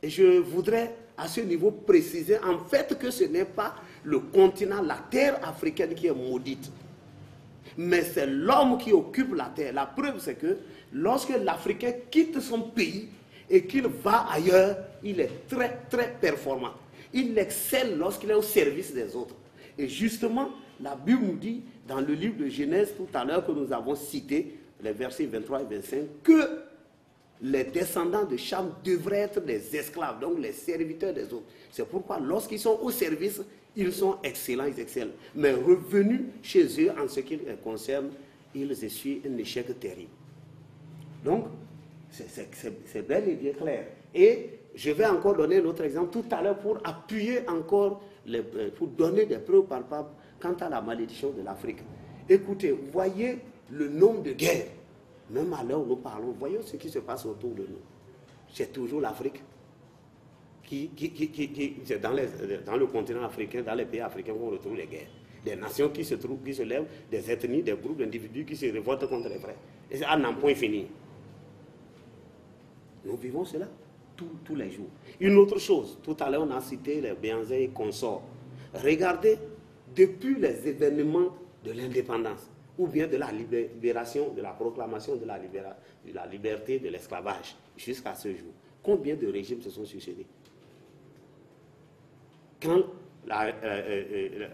Et je voudrais à ce niveau préciser en fait que ce n'est pas le continent, la terre africaine qui est maudite. Mais c'est l'homme qui occupe la terre. La preuve, c'est que lorsque l'Africain quitte son pays et qu'il va ailleurs, il est très, très performant. Il excelle lorsqu'il est au service des autres. Et justement, la Bible nous dit, dans le livre de Genèse tout à l'heure que nous avons cité, les versets 23 et 25, que les descendants de Cham devraient être des esclaves, donc les serviteurs des autres. C'est pourquoi lorsqu'ils sont au service, ils sont excellents, ils excellent. Mais revenus chez eux en ce qui les concerne, ils essuient un échec terrible. Donc, c'est bel et bien clair. Et je vais encore donner un autre exemple tout à l'heure pour appuyer encore, pour donner des preuves palpables quant à la malédiction de l'Afrique. Écoutez, voyez le nombre de guerres. Même à l'heure où nous parlons, voyons ce qui se passe autour de nous. C'est toujours l'Afrique c'est dans le continent africain, dans les pays africains qu'on retrouve les guerres. Des nations qui se lèvent, des ethnies, des groupes d'individus qui se révoltent contre les frères. Et c'est à n'en point fini. Nous vivons cela tous les jours. Une autre chose, tout à l'heure on a cité les Béanzais et consorts. Regardez, depuis les événements de l'indépendance, ou bien de la libération, de la proclamation de la liberté de l'esclavage, jusqu'à ce jour, combien de régimes se sont succédés? Quand,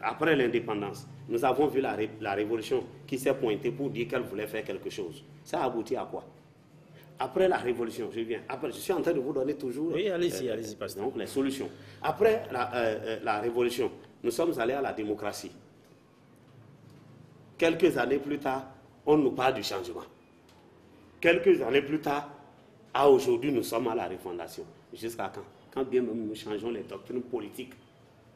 après l'indépendance, nous avons vu la révolution qui s'est pointée pour dire qu'elle voulait faire quelque chose. Ça a abouti à quoi? Après la révolution, je suis en train de vous donner toujours allez-y, pasteur. Donc, les solutions. Après la révolution, nous sommes allés à la démocratie. Quelques années plus tard, on nous parle du changement. Quelques années plus tard, à aujourd'hui, nous sommes à la refondation. Jusqu'à quand? Quand bien même nous changeons les doctrines politiques,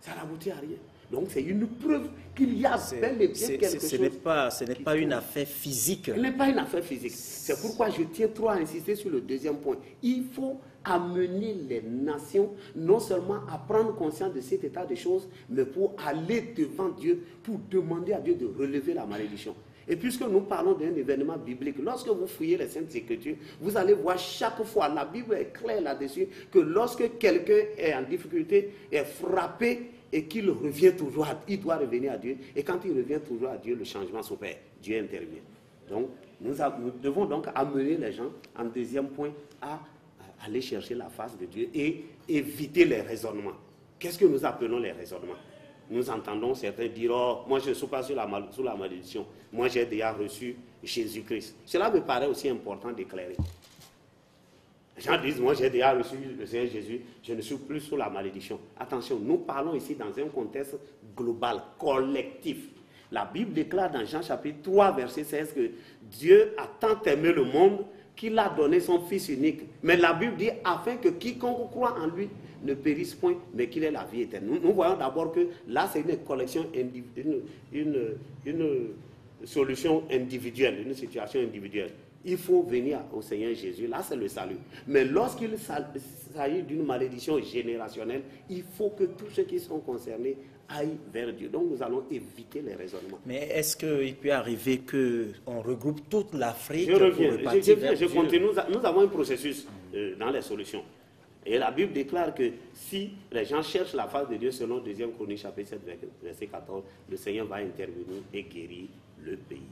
ça n'aboutit à rien. Donc c'est une preuve qu'il y a bel et bien quelque chose. Ce n'est pas une affaire physique. Ce n'est pas une affaire physique. C'est pourquoi je tiens trop à insister sur le deuxième point. Il faut amener les nations non seulement à prendre conscience de cet état de choses, mais pour aller devant Dieu, pour demander à Dieu de relever la malédiction. Et puisque nous parlons d'un événement biblique, lorsque vous fouillez les Saintes Écritures, vous allez voir chaque fois, la Bible est claire là-dessus, que lorsque quelqu'un est en difficulté, est frappé, et qu'il revient toujours, il doit revenir à Dieu. Et quand il revient toujours à Dieu, le changement s'opère. Dieu intervient. Donc, nous devons donc amener les gens, en deuxième point, à aller chercher la face de Dieu et éviter les raisonnements. Qu'est-ce que nous appelons les raisonnements? Nous entendons certains dire, oh, moi je ne suis pas sous la malédiction. Moi j'ai déjà reçu Jésus-Christ. Cela me paraît aussi important d'éclairer. Les gens disent, moi j'ai déjà reçu le Seigneur Jésus, je ne suis plus sous la malédiction. Attention, nous parlons ici dans un contexte global, collectif. La Bible déclare dans Jean chapitre 3, verset 16 que Dieu a tant aimé le monde qu'il a donné son Fils unique. Mais la Bible dit, afin que quiconque croit en lui ne périsse point, mais qu'il ait la vie éternelle. Nous voyons d'abord que là, c'est une collection, une solution individuelle, une situation individuelle. Il faut venir au Seigneur Jésus, là c'est le salut. Mais lorsqu'il s'agit d'une malédiction générationnelle, il faut que tous ceux qui sont concernés aillent vers Dieu. Donc nous allons éviter les raisonnements. Mais est-ce qu'il peut arriver qu'on regroupe toute l'Afrique? Je continue. Nous avons un processus dans les solutions. Et la Bible déclare que si les gens cherchent la face de Dieu, selon 2 Chroniques chapitre 7, verset 14, le Seigneur va intervenir et guérir le pays.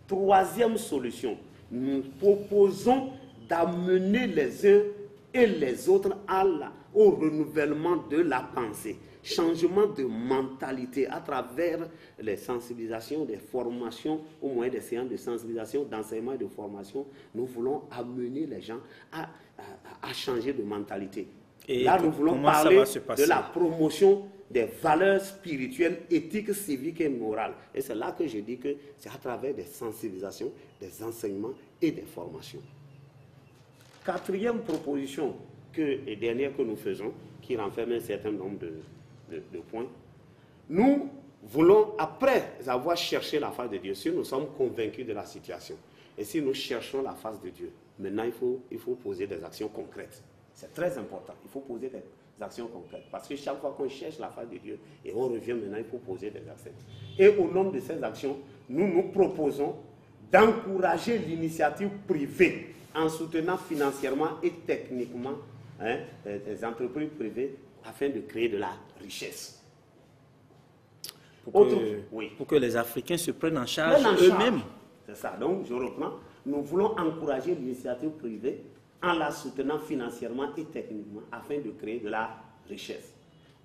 Troisième solution, nous proposons d'amener les uns et les autres au renouvellement de la pensée, changement de mentalité à travers les sensibilisations, des formations, au moyen des séances de sensibilisation, d'enseignement et de formation. Nous voulons amener les gens à changer de mentalité. Et là, nous voulons parler de la promotion des valeurs spirituelles, éthiques, civiques et morales. Et c'est là que je dis que c'est à travers des sensibilisations, des enseignements et des formations. Quatrième proposition et dernière que nous faisons, qui renferme un certain nombre de points, nous voulons, après avoir cherché la face de Dieu, si nous sommes convaincus de la situation, et si nous cherchons la face de Dieu, maintenant il faut poser des actions concrètes. C'est très important, il faut poser des actions concrètes. Parce que chaque fois qu'on cherche la face de Dieu et on revient maintenant, il faut poser des actions. Et au nom de ces actions, nous proposons d'encourager l'initiative privée en soutenant financièrement et techniquement des entreprises privées afin de créer de la richesse. Pour que les Africains se prennent en charge eux-mêmes. C'est ça. Donc, je reprends. Nous voulons encourager l'initiative privée en la soutenant financièrement et techniquement afin de créer de la richesse.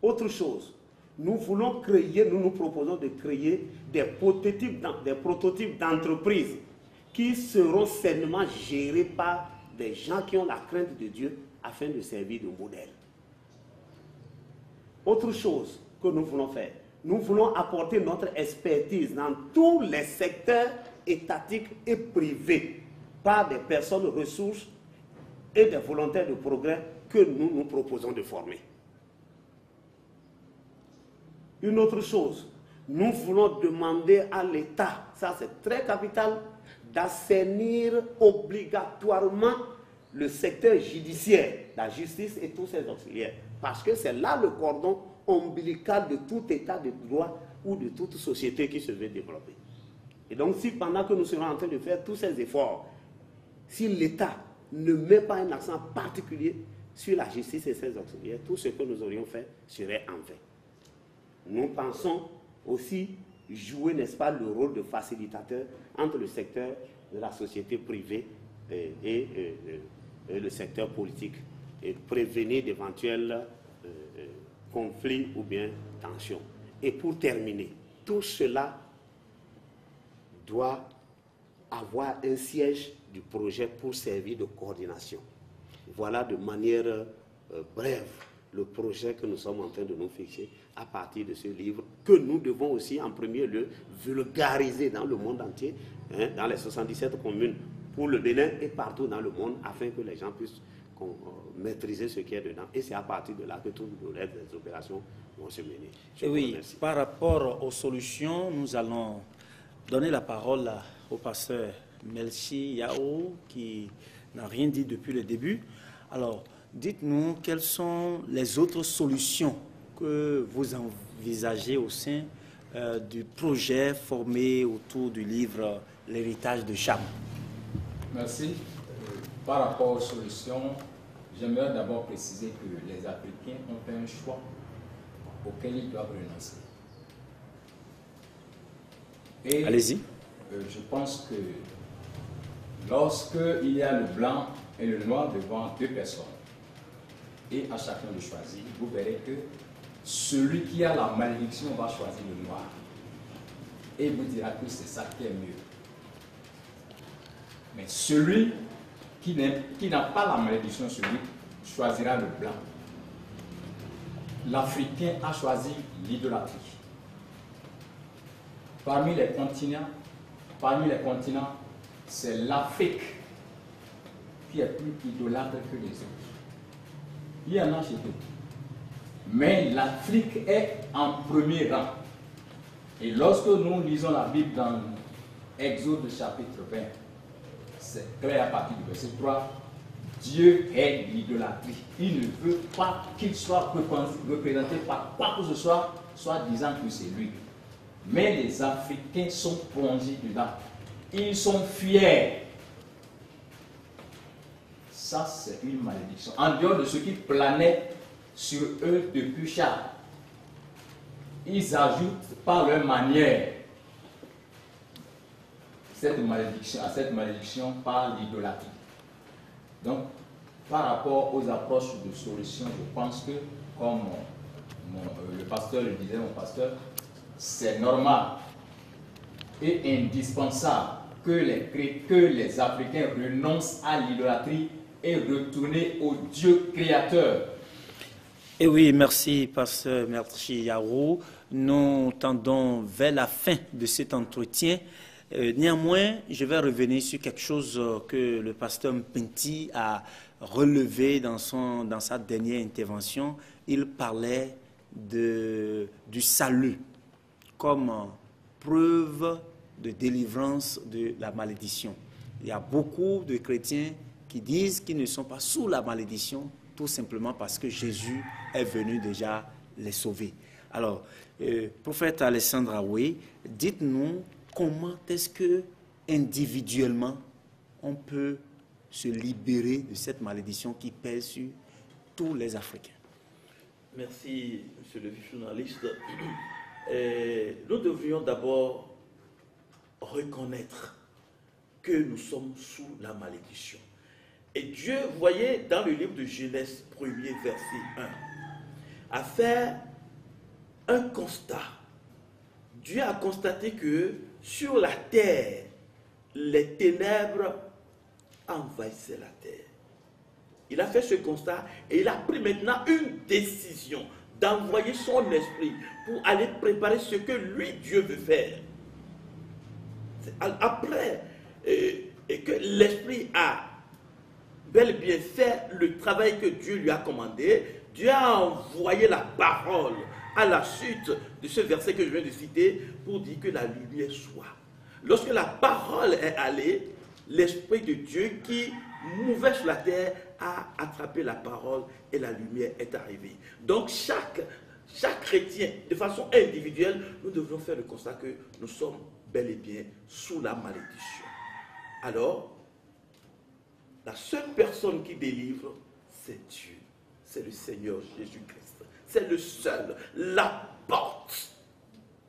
Autre chose, nous voulons créer, nous proposons de créer des prototypes d'entreprises qui seront sainement gérés par des gens qui ont la crainte de Dieu afin de servir de modèle. Autre chose que nous voulons faire, nous voulons apporter notre expertise dans tous les secteurs étatiques et privés par des personnes ressources et des volontaires de progrès que nous nous proposons de former. Une autre chose, nous voulons demander à l'État, ça c'est très capital, d'assainir obligatoirement le secteur judiciaire, la justice et tous ses auxiliaires. Parce que c'est là le cordon ombilical de tout état de droit ou de toute société qui se veut développer. Et donc si pendant que nous serons en train de faire tous ces efforts, si l'État ne met pas un accent particulier sur la justice et ses auxiliaires, tout ce que nous aurions fait serait en vain. Nous pensons aussi jouer, n'est-ce pas, le rôle de facilitateur entre le secteur de la société privée et le secteur politique et prévenir d'éventuels conflits ou bien tensions. Et pour terminer, tout cela doit avoir un siège du projet pour servir de coordination. Voilà de manière brève le projet que nous sommes en train de nous fixer à partir de ce livre que nous devons aussi en premier lieu vulgariser dans le monde entier, hein, dans les 77 communes pour le Bénin et partout dans le monde afin que les gens puissent maîtriser ce qui est dedans. Et c'est à partir de là que toutes les opérations vont se mener. Oui, par rapport aux solutions, nous allons donner la parole au pasteur Melchi Yao qui n'a rien dit depuis le début. Alors, dites-nous quelles sont les autres solutions que vous envisagez au sein du projet formé autour du livre L'héritage de Cham. Merci. Par rapport aux solutions, j'aimerais d'abord préciser que les Africains ont fait un choix auquel ils doivent renoncer. Et allez-y. Je pense que lorsqu'il y a le blanc et le noir devant deux personnes, et à chacun de choisir, vous verrez que celui qui a la malédiction va choisir le noir. Et vous dira que c'est ça qui est mieux. Mais celui qui n'a pas la malédiction sur lui choisira le blanc. L'Africain a choisi l'idolâtrie. Parmi les continents, c'est l'Afrique qui est plus idolâtre que les autres. Il y en a chez nous. Mais l'Afrique est en premier rang. Et lorsque nous lisons la Bible dans Exode chapitre 20, c'est clair à partir du verset 3, Dieu est l'idolâtrie. Il ne veut pas qu'il soit représenté par quoi que ce soit disant que c'est lui. Mais les Africains sont plongés dedans. Ils sont fiers. Ça, c'est une malédiction. En dehors de ce qui planait sur eux depuis Cham, ils ajoutent par leur manière à cette malédiction par l'idolâtrie. Donc, par rapport aux approches de solutions, je pense que, comme le pasteur le disait, mon pasteur, c'est normal et indispensable que les Africains renoncent à l'idolâtrie et retourner au Dieu créateur. Et oui, merci, pasteur Melchi Yao. Nous tendons vers la fin de cet entretien. Néanmoins, je vais revenir sur quelque chose que le pasteur Mpinti a relevé dans sa dernière intervention. Il parlait du salut comme preuve de délivrance de la malédiction. Il y a beaucoup de chrétiens qui disent qu'ils ne sont pas sous la malédiction, tout simplement parce que Jésus est venu déjà les sauver. Alors, prophète Alessandre Aoué, dites-nous comment est-ce que individuellement on peut se libérer de cette malédiction qui pèse sur tous les Africains. Merci, monsieur le journaliste. Nous devrions d'abord reconnaître que nous sommes sous la malédiction. Et Dieu, vous voyez, dans le livre de Genèse 1er, verset 1, a fait un constat. Dieu a constaté que sur la terre, les ténèbres envahissaient la terre. Il a fait ce constat et il a pris maintenant une décision d'envoyer son esprit pour aller préparer ce que lui, Dieu, veut faire. Après et que l'esprit a bel et bien fait le travail que Dieu lui a commandé, Dieu a envoyé la parole à la suite de ce verset que je viens de citer pour dire que la lumière soit. Lorsque la parole est allée, l'Esprit de Dieu qui mouvait sur la terre a attrapé la parole et la lumière est arrivée. Donc chaque chrétien, de façon individuelle, nous devons faire le constat que nous sommes bel et bien sous la malédiction. Alors, la seule personne qui délivre, c'est Dieu. C'est le Seigneur Jésus-Christ. C'est le seul. La porte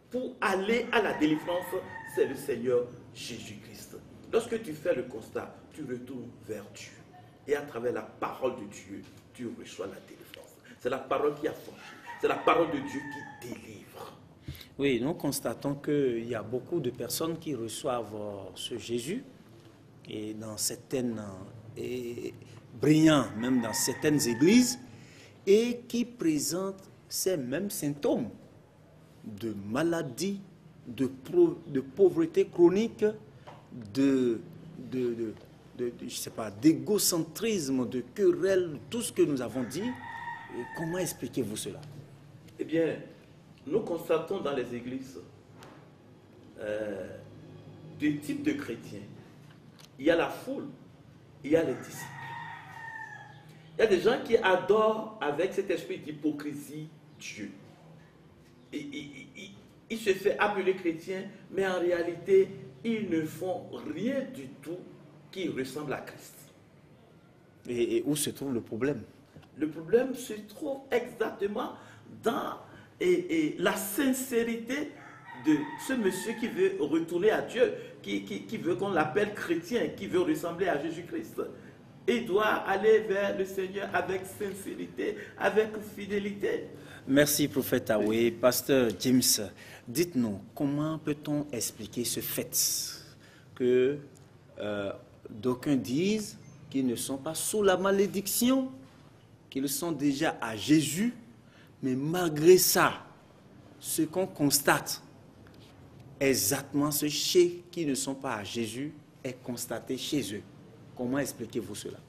pour aller à la délivrance, c'est le Seigneur Jésus-Christ. Lorsque tu fais le constat, tu retournes vers Dieu. Et à travers la parole de Dieu, tu reçois la délivrance. C'est la parole qui a forgé. C'est la parole de Dieu qui délivre. Oui, nous constatons qu'il y a beaucoup de personnes qui reçoivent ce Jésus et dans certaines, et brillant même dans certaines églises, et qui présentent ces mêmes symptômes de maladie, de pauvreté chronique, je sais pas, d'égocentrisme, de querelle, tout ce que nous avons dit. Et comment expliquez-vous cela? Eh bien, nous constatons dans les églises deux types de chrétiens. Il y a la foule, il y a les disciples. Il y a des gens qui adorent avec cet esprit d'hypocrisie Dieu. Il se fait appeler chrétien, mais en réalité, ils ne font rien du tout qui ressemble à Christ. Et où se trouve le problème? Le problème se trouve exactement dans la sincérité de ce monsieur qui veut retourner à Dieu, qui veut qu'on l'appelle chrétien, qui veut ressembler à Jésus-Christ. Il doit aller vers le Seigneur avec sincérité, avec fidélité. Merci, prophète Awe. Pasteur James, dites-nous, comment peut-on expliquer ce fait que d'aucuns disent qu'ils ne sont pas sous la malédiction, qu'ils sont déjà à Jésus, mais malgré ça, ce qu'on constate, exactement ce chez qui ne sont pas à Jésus est constaté chez eux. Comment expliquez-vous cela?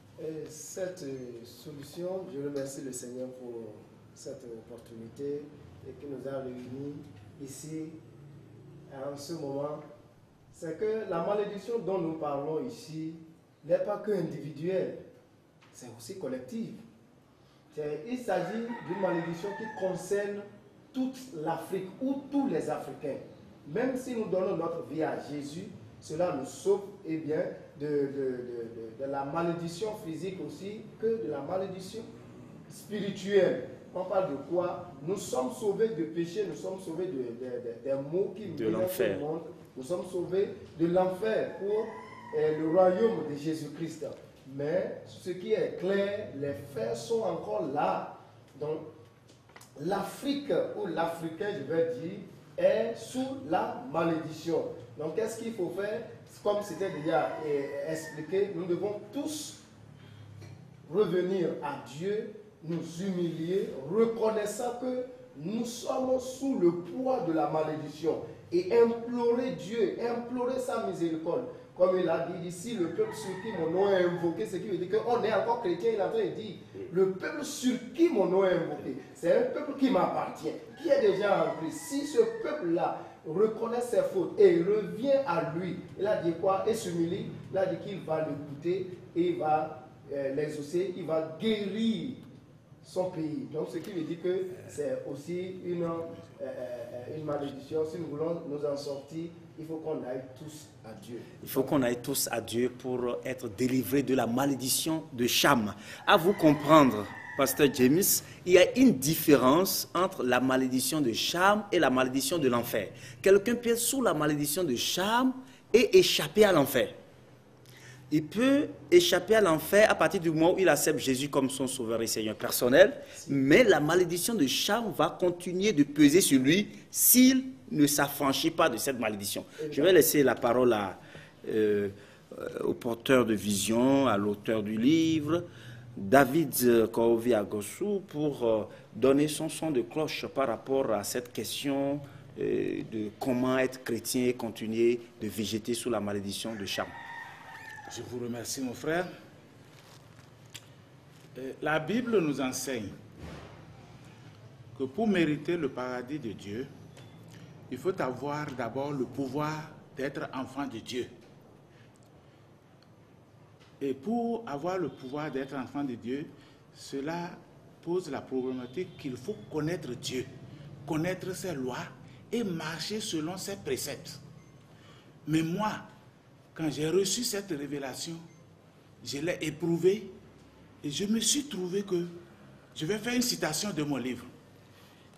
Cette solution, je remercie le Seigneur pour cette opportunité et qui nous a réunis ici en ce moment. C'est que la malédiction dont nous parlons ici n'est pas que individuelle, c'est aussi collective. Il s'agit d'une malédiction qui concerne toute l'Afrique ou tous les Africains. Même si nous donnons notre vie à Jésus, cela nous sauve eh bien, de la malédiction physique aussi que de la malédiction spirituelle. On parle de quoi? Nous sommes sauvés de péché, nous sommes sauvés des maux qui de l'enfer. Le monde. Nous sommes sauvés de l'enfer pour le royaume de Jésus-Christ. Mais ce qui est clair, les faits sont encore là. Donc, l'Afrique ou l'Africain, je vais dire, est sous la malédiction. Donc, qu'est-ce qu'il faut faire? Comme c'était déjà expliqué, nous devons tous revenir à Dieu, nous humilier, reconnaissant que nous sommes sous le poids de la malédiction et implorer Dieu, implorer sa miséricorde. Comme il a dit ici, le peuple sur qui mon nom est invoqué, ce qui veut dire qu'on est encore chrétien, il est en train de dire, le peuple sur qui mon nom est invoqué, c'est un peuple qui m'appartient, qui est déjà en Christ. Si ce peuple-là reconnaît ses fautes et revient à lui, il a dit quoi? Et s'humilie, il a dit qu'il va l'écouter et il va l'exaucer, il va guérir son pays. Donc ce qui veut dire que c'est aussi une malédiction. Si nous voulons nous en sortir, il faut qu'on aille tous à Dieu. Il faut qu'on aille tous à Dieu pour être délivrés de la malédiction de Cham. À vous comprendre, Pasteur James, il y a une différence entre la malédiction de Cham et la malédiction de l'enfer. Quelqu'un peut être sous la malédiction de Cham et échapper à l'enfer. Il peut échapper à l'enfer à partir du moment où il accepte Jésus comme son sauveur et Seigneur personnel, mais la malédiction de Cham va continuer de peser sur lui s'il ne s'affranchit pas de cette malédiction. Je vais laisser la parole au porteur de vision, à l'auteur du livre, David Korovi-Agosu, pour donner son son de cloche par rapport à cette question de comment être chrétien et continuer de végéter sous la malédiction de Cham. Je vous remercie, mon frère. La Bible nous enseigne que pour mériter le paradis de Dieu, il faut avoir d'abord le pouvoir d'être enfant de Dieu. Et pour avoir le pouvoir d'être enfant de Dieu, cela pose la problématique qu'il faut connaître Dieu, connaître ses lois et marcher selon ses préceptes. Mais moi, quand j'ai reçu cette révélation, je l'ai éprouvée et je me suis trouvé que, je vais faire une citation de mon livre,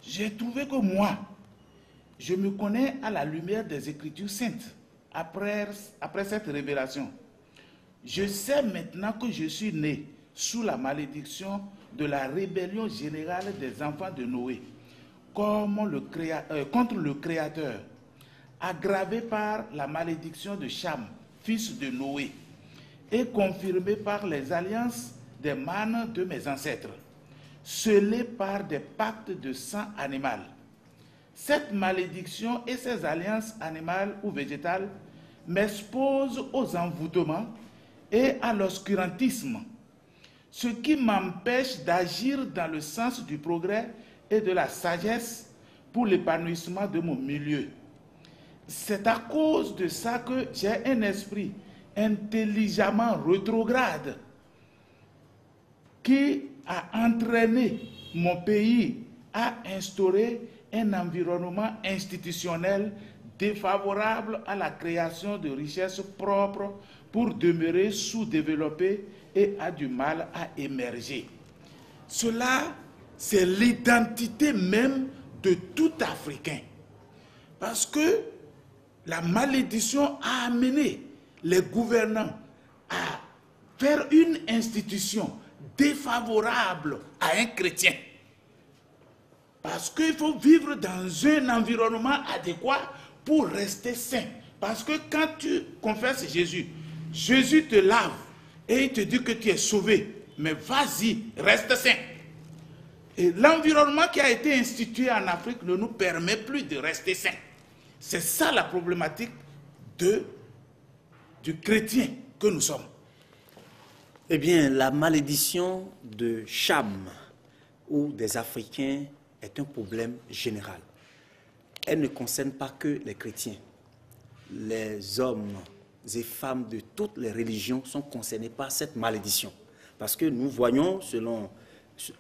j'ai trouvé que moi, je me connais à la lumière des Écritures saintes après cette révélation. Je sais maintenant que je suis né sous la malédiction de la rébellion générale des enfants de Noé contre le Créateur, aggravée par la malédiction de Cham, fils de Noé, et confirmée par les alliances des mânes de mes ancêtres, scellées par des pactes de sang animal. Cette malédiction et ces alliances animales ou végétales m'exposent aux envoûtements et à l'obscurantisme, ce qui m'empêche d'agir dans le sens du progrès et de la sagesse pour l'épanouissement de mon milieu. C'est à cause de ça que j'ai un esprit intelligemment rétrograde qui a entraîné mon pays à instaurer un environnement institutionnel défavorable à la création de richesses propres pour demeurer sous-développé et a du mal à émerger. Cela, c'est l'identité même de tout Africain. Parce que la malédiction a amené les gouvernants à faire une institution défavorable à un chrétien. Parce qu'il faut vivre dans un environnement adéquat pour rester sain. Parce que quand tu confesses Jésus, Jésus te lave et il te dit que tu es sauvé. Mais vas-y, reste sain. Et l'environnement qui a été institué en Afrique ne nous permet plus de rester sain. C'est ça la problématique du chrétien que nous sommes. Eh bien, la malédiction de Cham ou des Africains est un problème général. Elle ne concerne pas que les chrétiens. Les hommes et femmes de toutes les religions sont concernés par cette malédiction. Parce que nous voyons,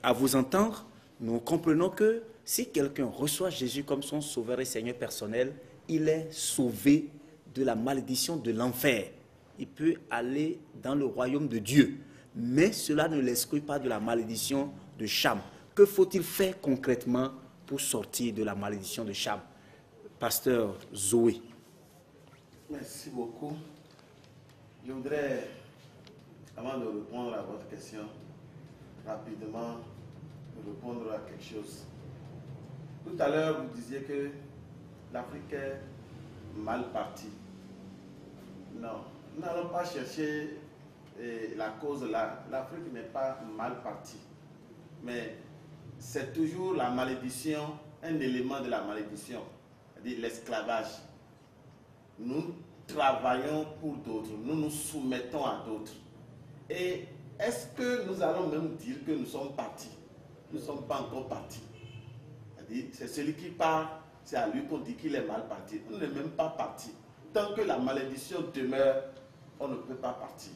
à vous entendre, nous comprenons que si quelqu'un reçoit Jésus comme son sauveur et Seigneur personnel, il est sauvé de la malédiction de l'enfer. Il peut aller dans le royaume de Dieu. Mais cela ne l'exclut pas de la malédiction de Cham. Que faut-il faire concrètement pour sortir de la malédiction de Cham? Pasteur Zoé. Merci beaucoup. Je voudrais, avant de répondre à votre question, rapidement répondre à quelque chose. Tout à l'heure, vous disiez que l'Afrique est mal partie. Non, nous n'allons pas chercher la cause là. L'Afrique n'est pas mal partie. Mais c'est toujours la malédiction, un élément de la malédiction, c'est-à-dire l'esclavage. Nous travaillons pour d'autres, nous nous soumettons à d'autres. Et est-ce que nous allons même dire que nous sommes partis? Nous ne sommes pas encore partis. C'est celui qui part, c'est à lui qu'on dit qu'il est mal parti. On n'est même pas parti. Tant que la malédiction demeure, on ne peut pas partir.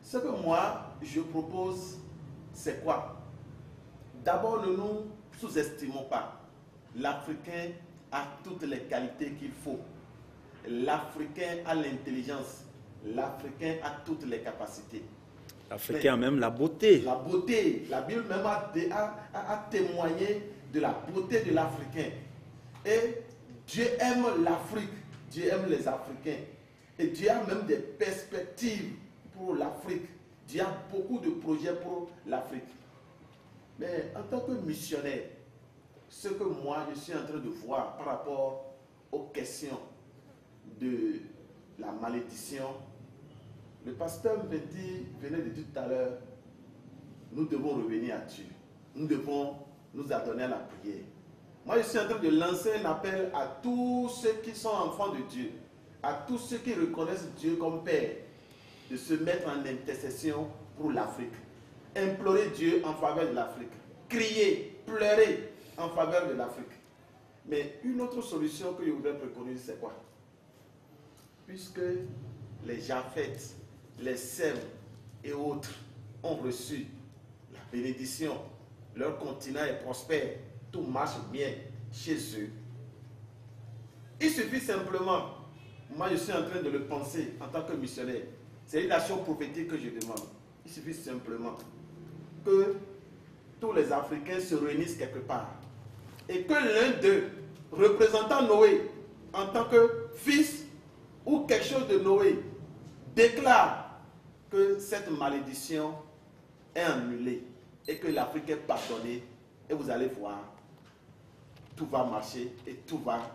Ce que moi, je propose, c'est quoi? D'abord, ne nous sous-estimons pas. L'Africain a toutes les qualités qu'il faut. L'Africain a l'intelligence. L'Africain a toutes les capacités. Africain, même la beauté. La beauté. La Bible même a témoigné de la beauté de l'Africain. Et Dieu aime l'Afrique. Dieu aime les Africains. Et Dieu a même des perspectives pour l'Afrique. Dieu a beaucoup de projets pour l'Afrique. Mais en tant que missionnaire, ce que moi je suis en train de voir par rapport aux questions de la malédiction, le pasteur Mbeti venait de dire tout à l'heure, nous devons revenir à Dieu. Nous devons nous adonner à la prière. Moi, je suis en train de lancer un appel à tous ceux qui sont enfants de Dieu, à tous ceux qui reconnaissent Dieu comme Père, de se mettre en intercession pour l'Afrique. Implorer Dieu en faveur de l'Afrique. Crier, pleurer en faveur de l'Afrique. Mais une autre solution que je voudrais préconiser, c'est quoi? Puisque les Japheth, les Sem et autres ont reçu la bénédiction, leur continent est prospère, tout marche bien chez eux. Il suffit simplement, moi je suis en train de le penser en tant que missionnaire, c'est une action prophétique que je demande. Il suffit simplement que tous les Africains se réunissent quelque part et que l'un d'eux, représentant Noé en tant que fils ou quelque chose de Noé, déclare que cette malédiction est annulée et que l'Afrique est pardonnée, et vous allez voir, tout va marcher et tout va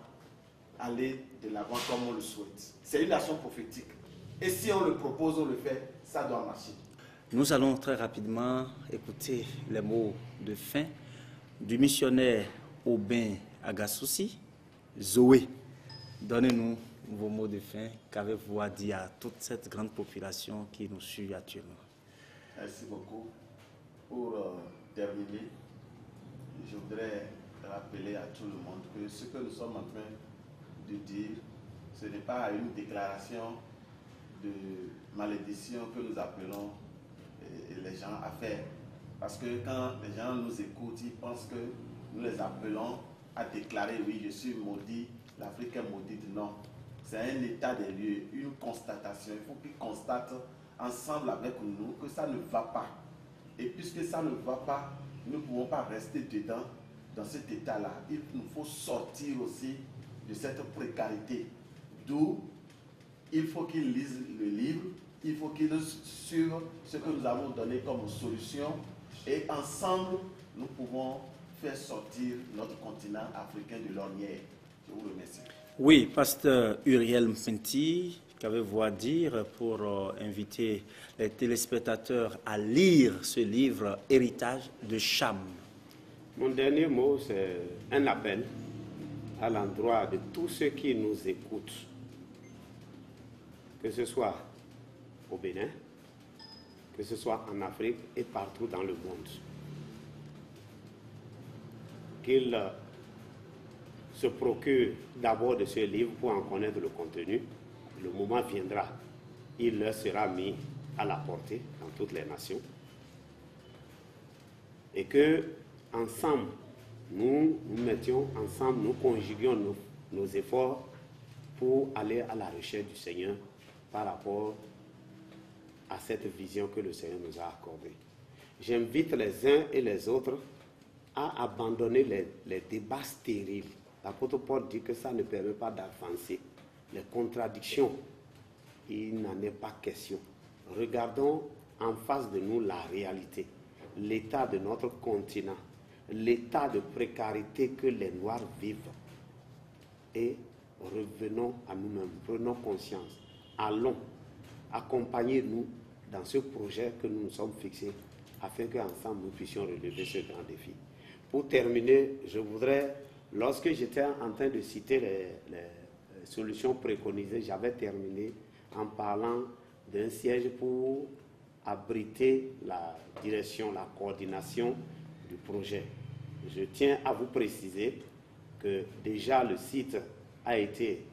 aller de l'avant comme on le souhaite. C'est une action prophétique. Et si on le propose, on le fait, ça doit marcher. Nous allons très rapidement écouter les mots de fin du missionnaire Aubin Agasoussi. Zoé, donnez-nous vos mots de fin. Qu'avez-vous à dire à toute cette grande population qui nous suit actuellement? Merci beaucoup. Pour terminer, je voudrais rappeler à tout le monde que ce que nous sommes en train de dire, ce n'est pas une déclaration de malédiction que nous appelons les gens à faire. Parce que quand les gens nous écoutent, ils pensent que nous les appelons à déclarer, oui, je suis maudit, l'Afrique est maudite. Non, c'est un état des lieux, une constatation. Il faut qu'ils constatent ensemble avec nous que ça ne va pas. Et puisque ça ne va pas, nous ne pouvons pas rester dedans, dans cet état-là. Il nous faut sortir aussi de cette précarité. D'où il faut qu'ils lisent le livre, il faut qu'ils suivent ce que nous avons donné comme solution. Et ensemble, nous pouvons faire sortir notre continent africain de l'ornière. Je vous remercie. Oui, pasteur Uriel Mpenti, qu'avez-vous à dire pour inviter les téléspectateurs à lire ce livre Héritage de Cham? Mon dernier mot, c'est un appel à l'endroit de tous ceux qui nous écoutent, que ce soit au Bénin, que ce soit en Afrique et partout dans le monde. Qu'ils se procurent d'abord de ce livre pour en connaître le contenu. Le moment viendra, il leur sera mis à la portée dans toutes les nations. Et que, ensemble, nous mettions ensemble, nous conjuguions nos efforts pour aller à la recherche du Seigneur par rapport à cette vision que le Seigneur nous a accordée. J'invite les uns et les autres à abandonner les débats stériles. L'apôtre Paul dit que ça ne permet pas d'avancer. Les contradictions, il n'en est pas question. Regardons en face de nous la réalité, l'état de notre continent, l'état de précarité que les Noirs vivent. Et revenons à nous-mêmes, prenons conscience. Allons, accompagnez-nous dans ce projet que nous nous sommes fixés afin qu'ensemble nous puissions relever ce grand défi. Pour terminer, je voudrais, lorsque j'étais en train de citer les solutions préconisées, j'avais terminé en parlant d'un siège pour abriter la direction, la coordination du projet. Je tiens à vous préciser que déjà le site a été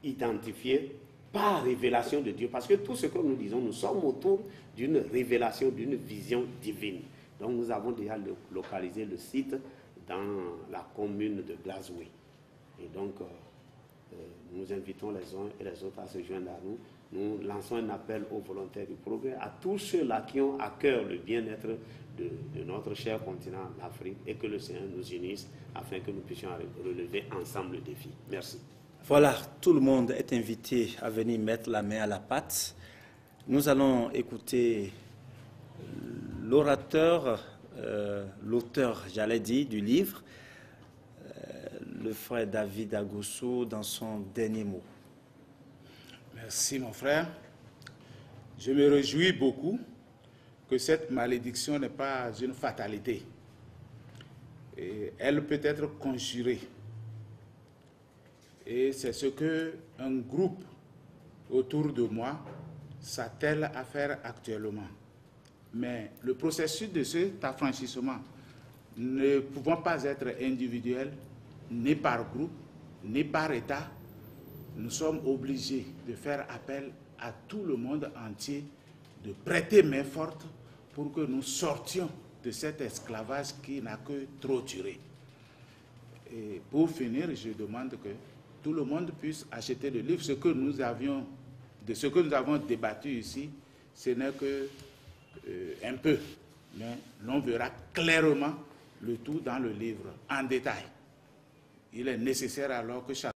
identifié par révélation de Dieu, parce que tout ce que nous disons, nous sommes autour d'une révélation, d'une vision divine. Donc nous avons déjà localisé le site dans la commune de Glasgow. Et donc nous invitons les uns et les autres à se joindre à nous nous lançons un appel aux volontaires du progrès, à tous ceux-là qui ont à cœur le bien-être de notre cher continent, l'Afrique, et que le Seigneur nous unisse afin que nous puissions relever ensemble le défi. Merci. Voilà, tout le monde est invité à venir mettre la main à la pâte. Nous allons écouter l'orateur, l'auteur, j'allais dire, du livre, le frère David Agosso, dans son dernier mot. Merci mon frère. Je me réjouis beaucoup que cette malédiction n'est pas une fatalité. Et elle peut être conjurée. Et c'est ce qu'un groupe autour de moi s'attelle à faire actuellement. Mais le processus de cet affranchissement ne pouvant pas être individuel, ni par groupe, ni par État, nous sommes obligés de faire appel à tout le monde entier, de prêter main forte pour que nous sortions de cet esclavage qui n'a que trop duré. Et pour finir, je demande que tout le monde puisse acheter le livre. Ce que nous avons débattu ici, ce n'est que un peu, mais l'on verra clairement le tout dans le livre, en détail. Il est nécessaire alors que chaque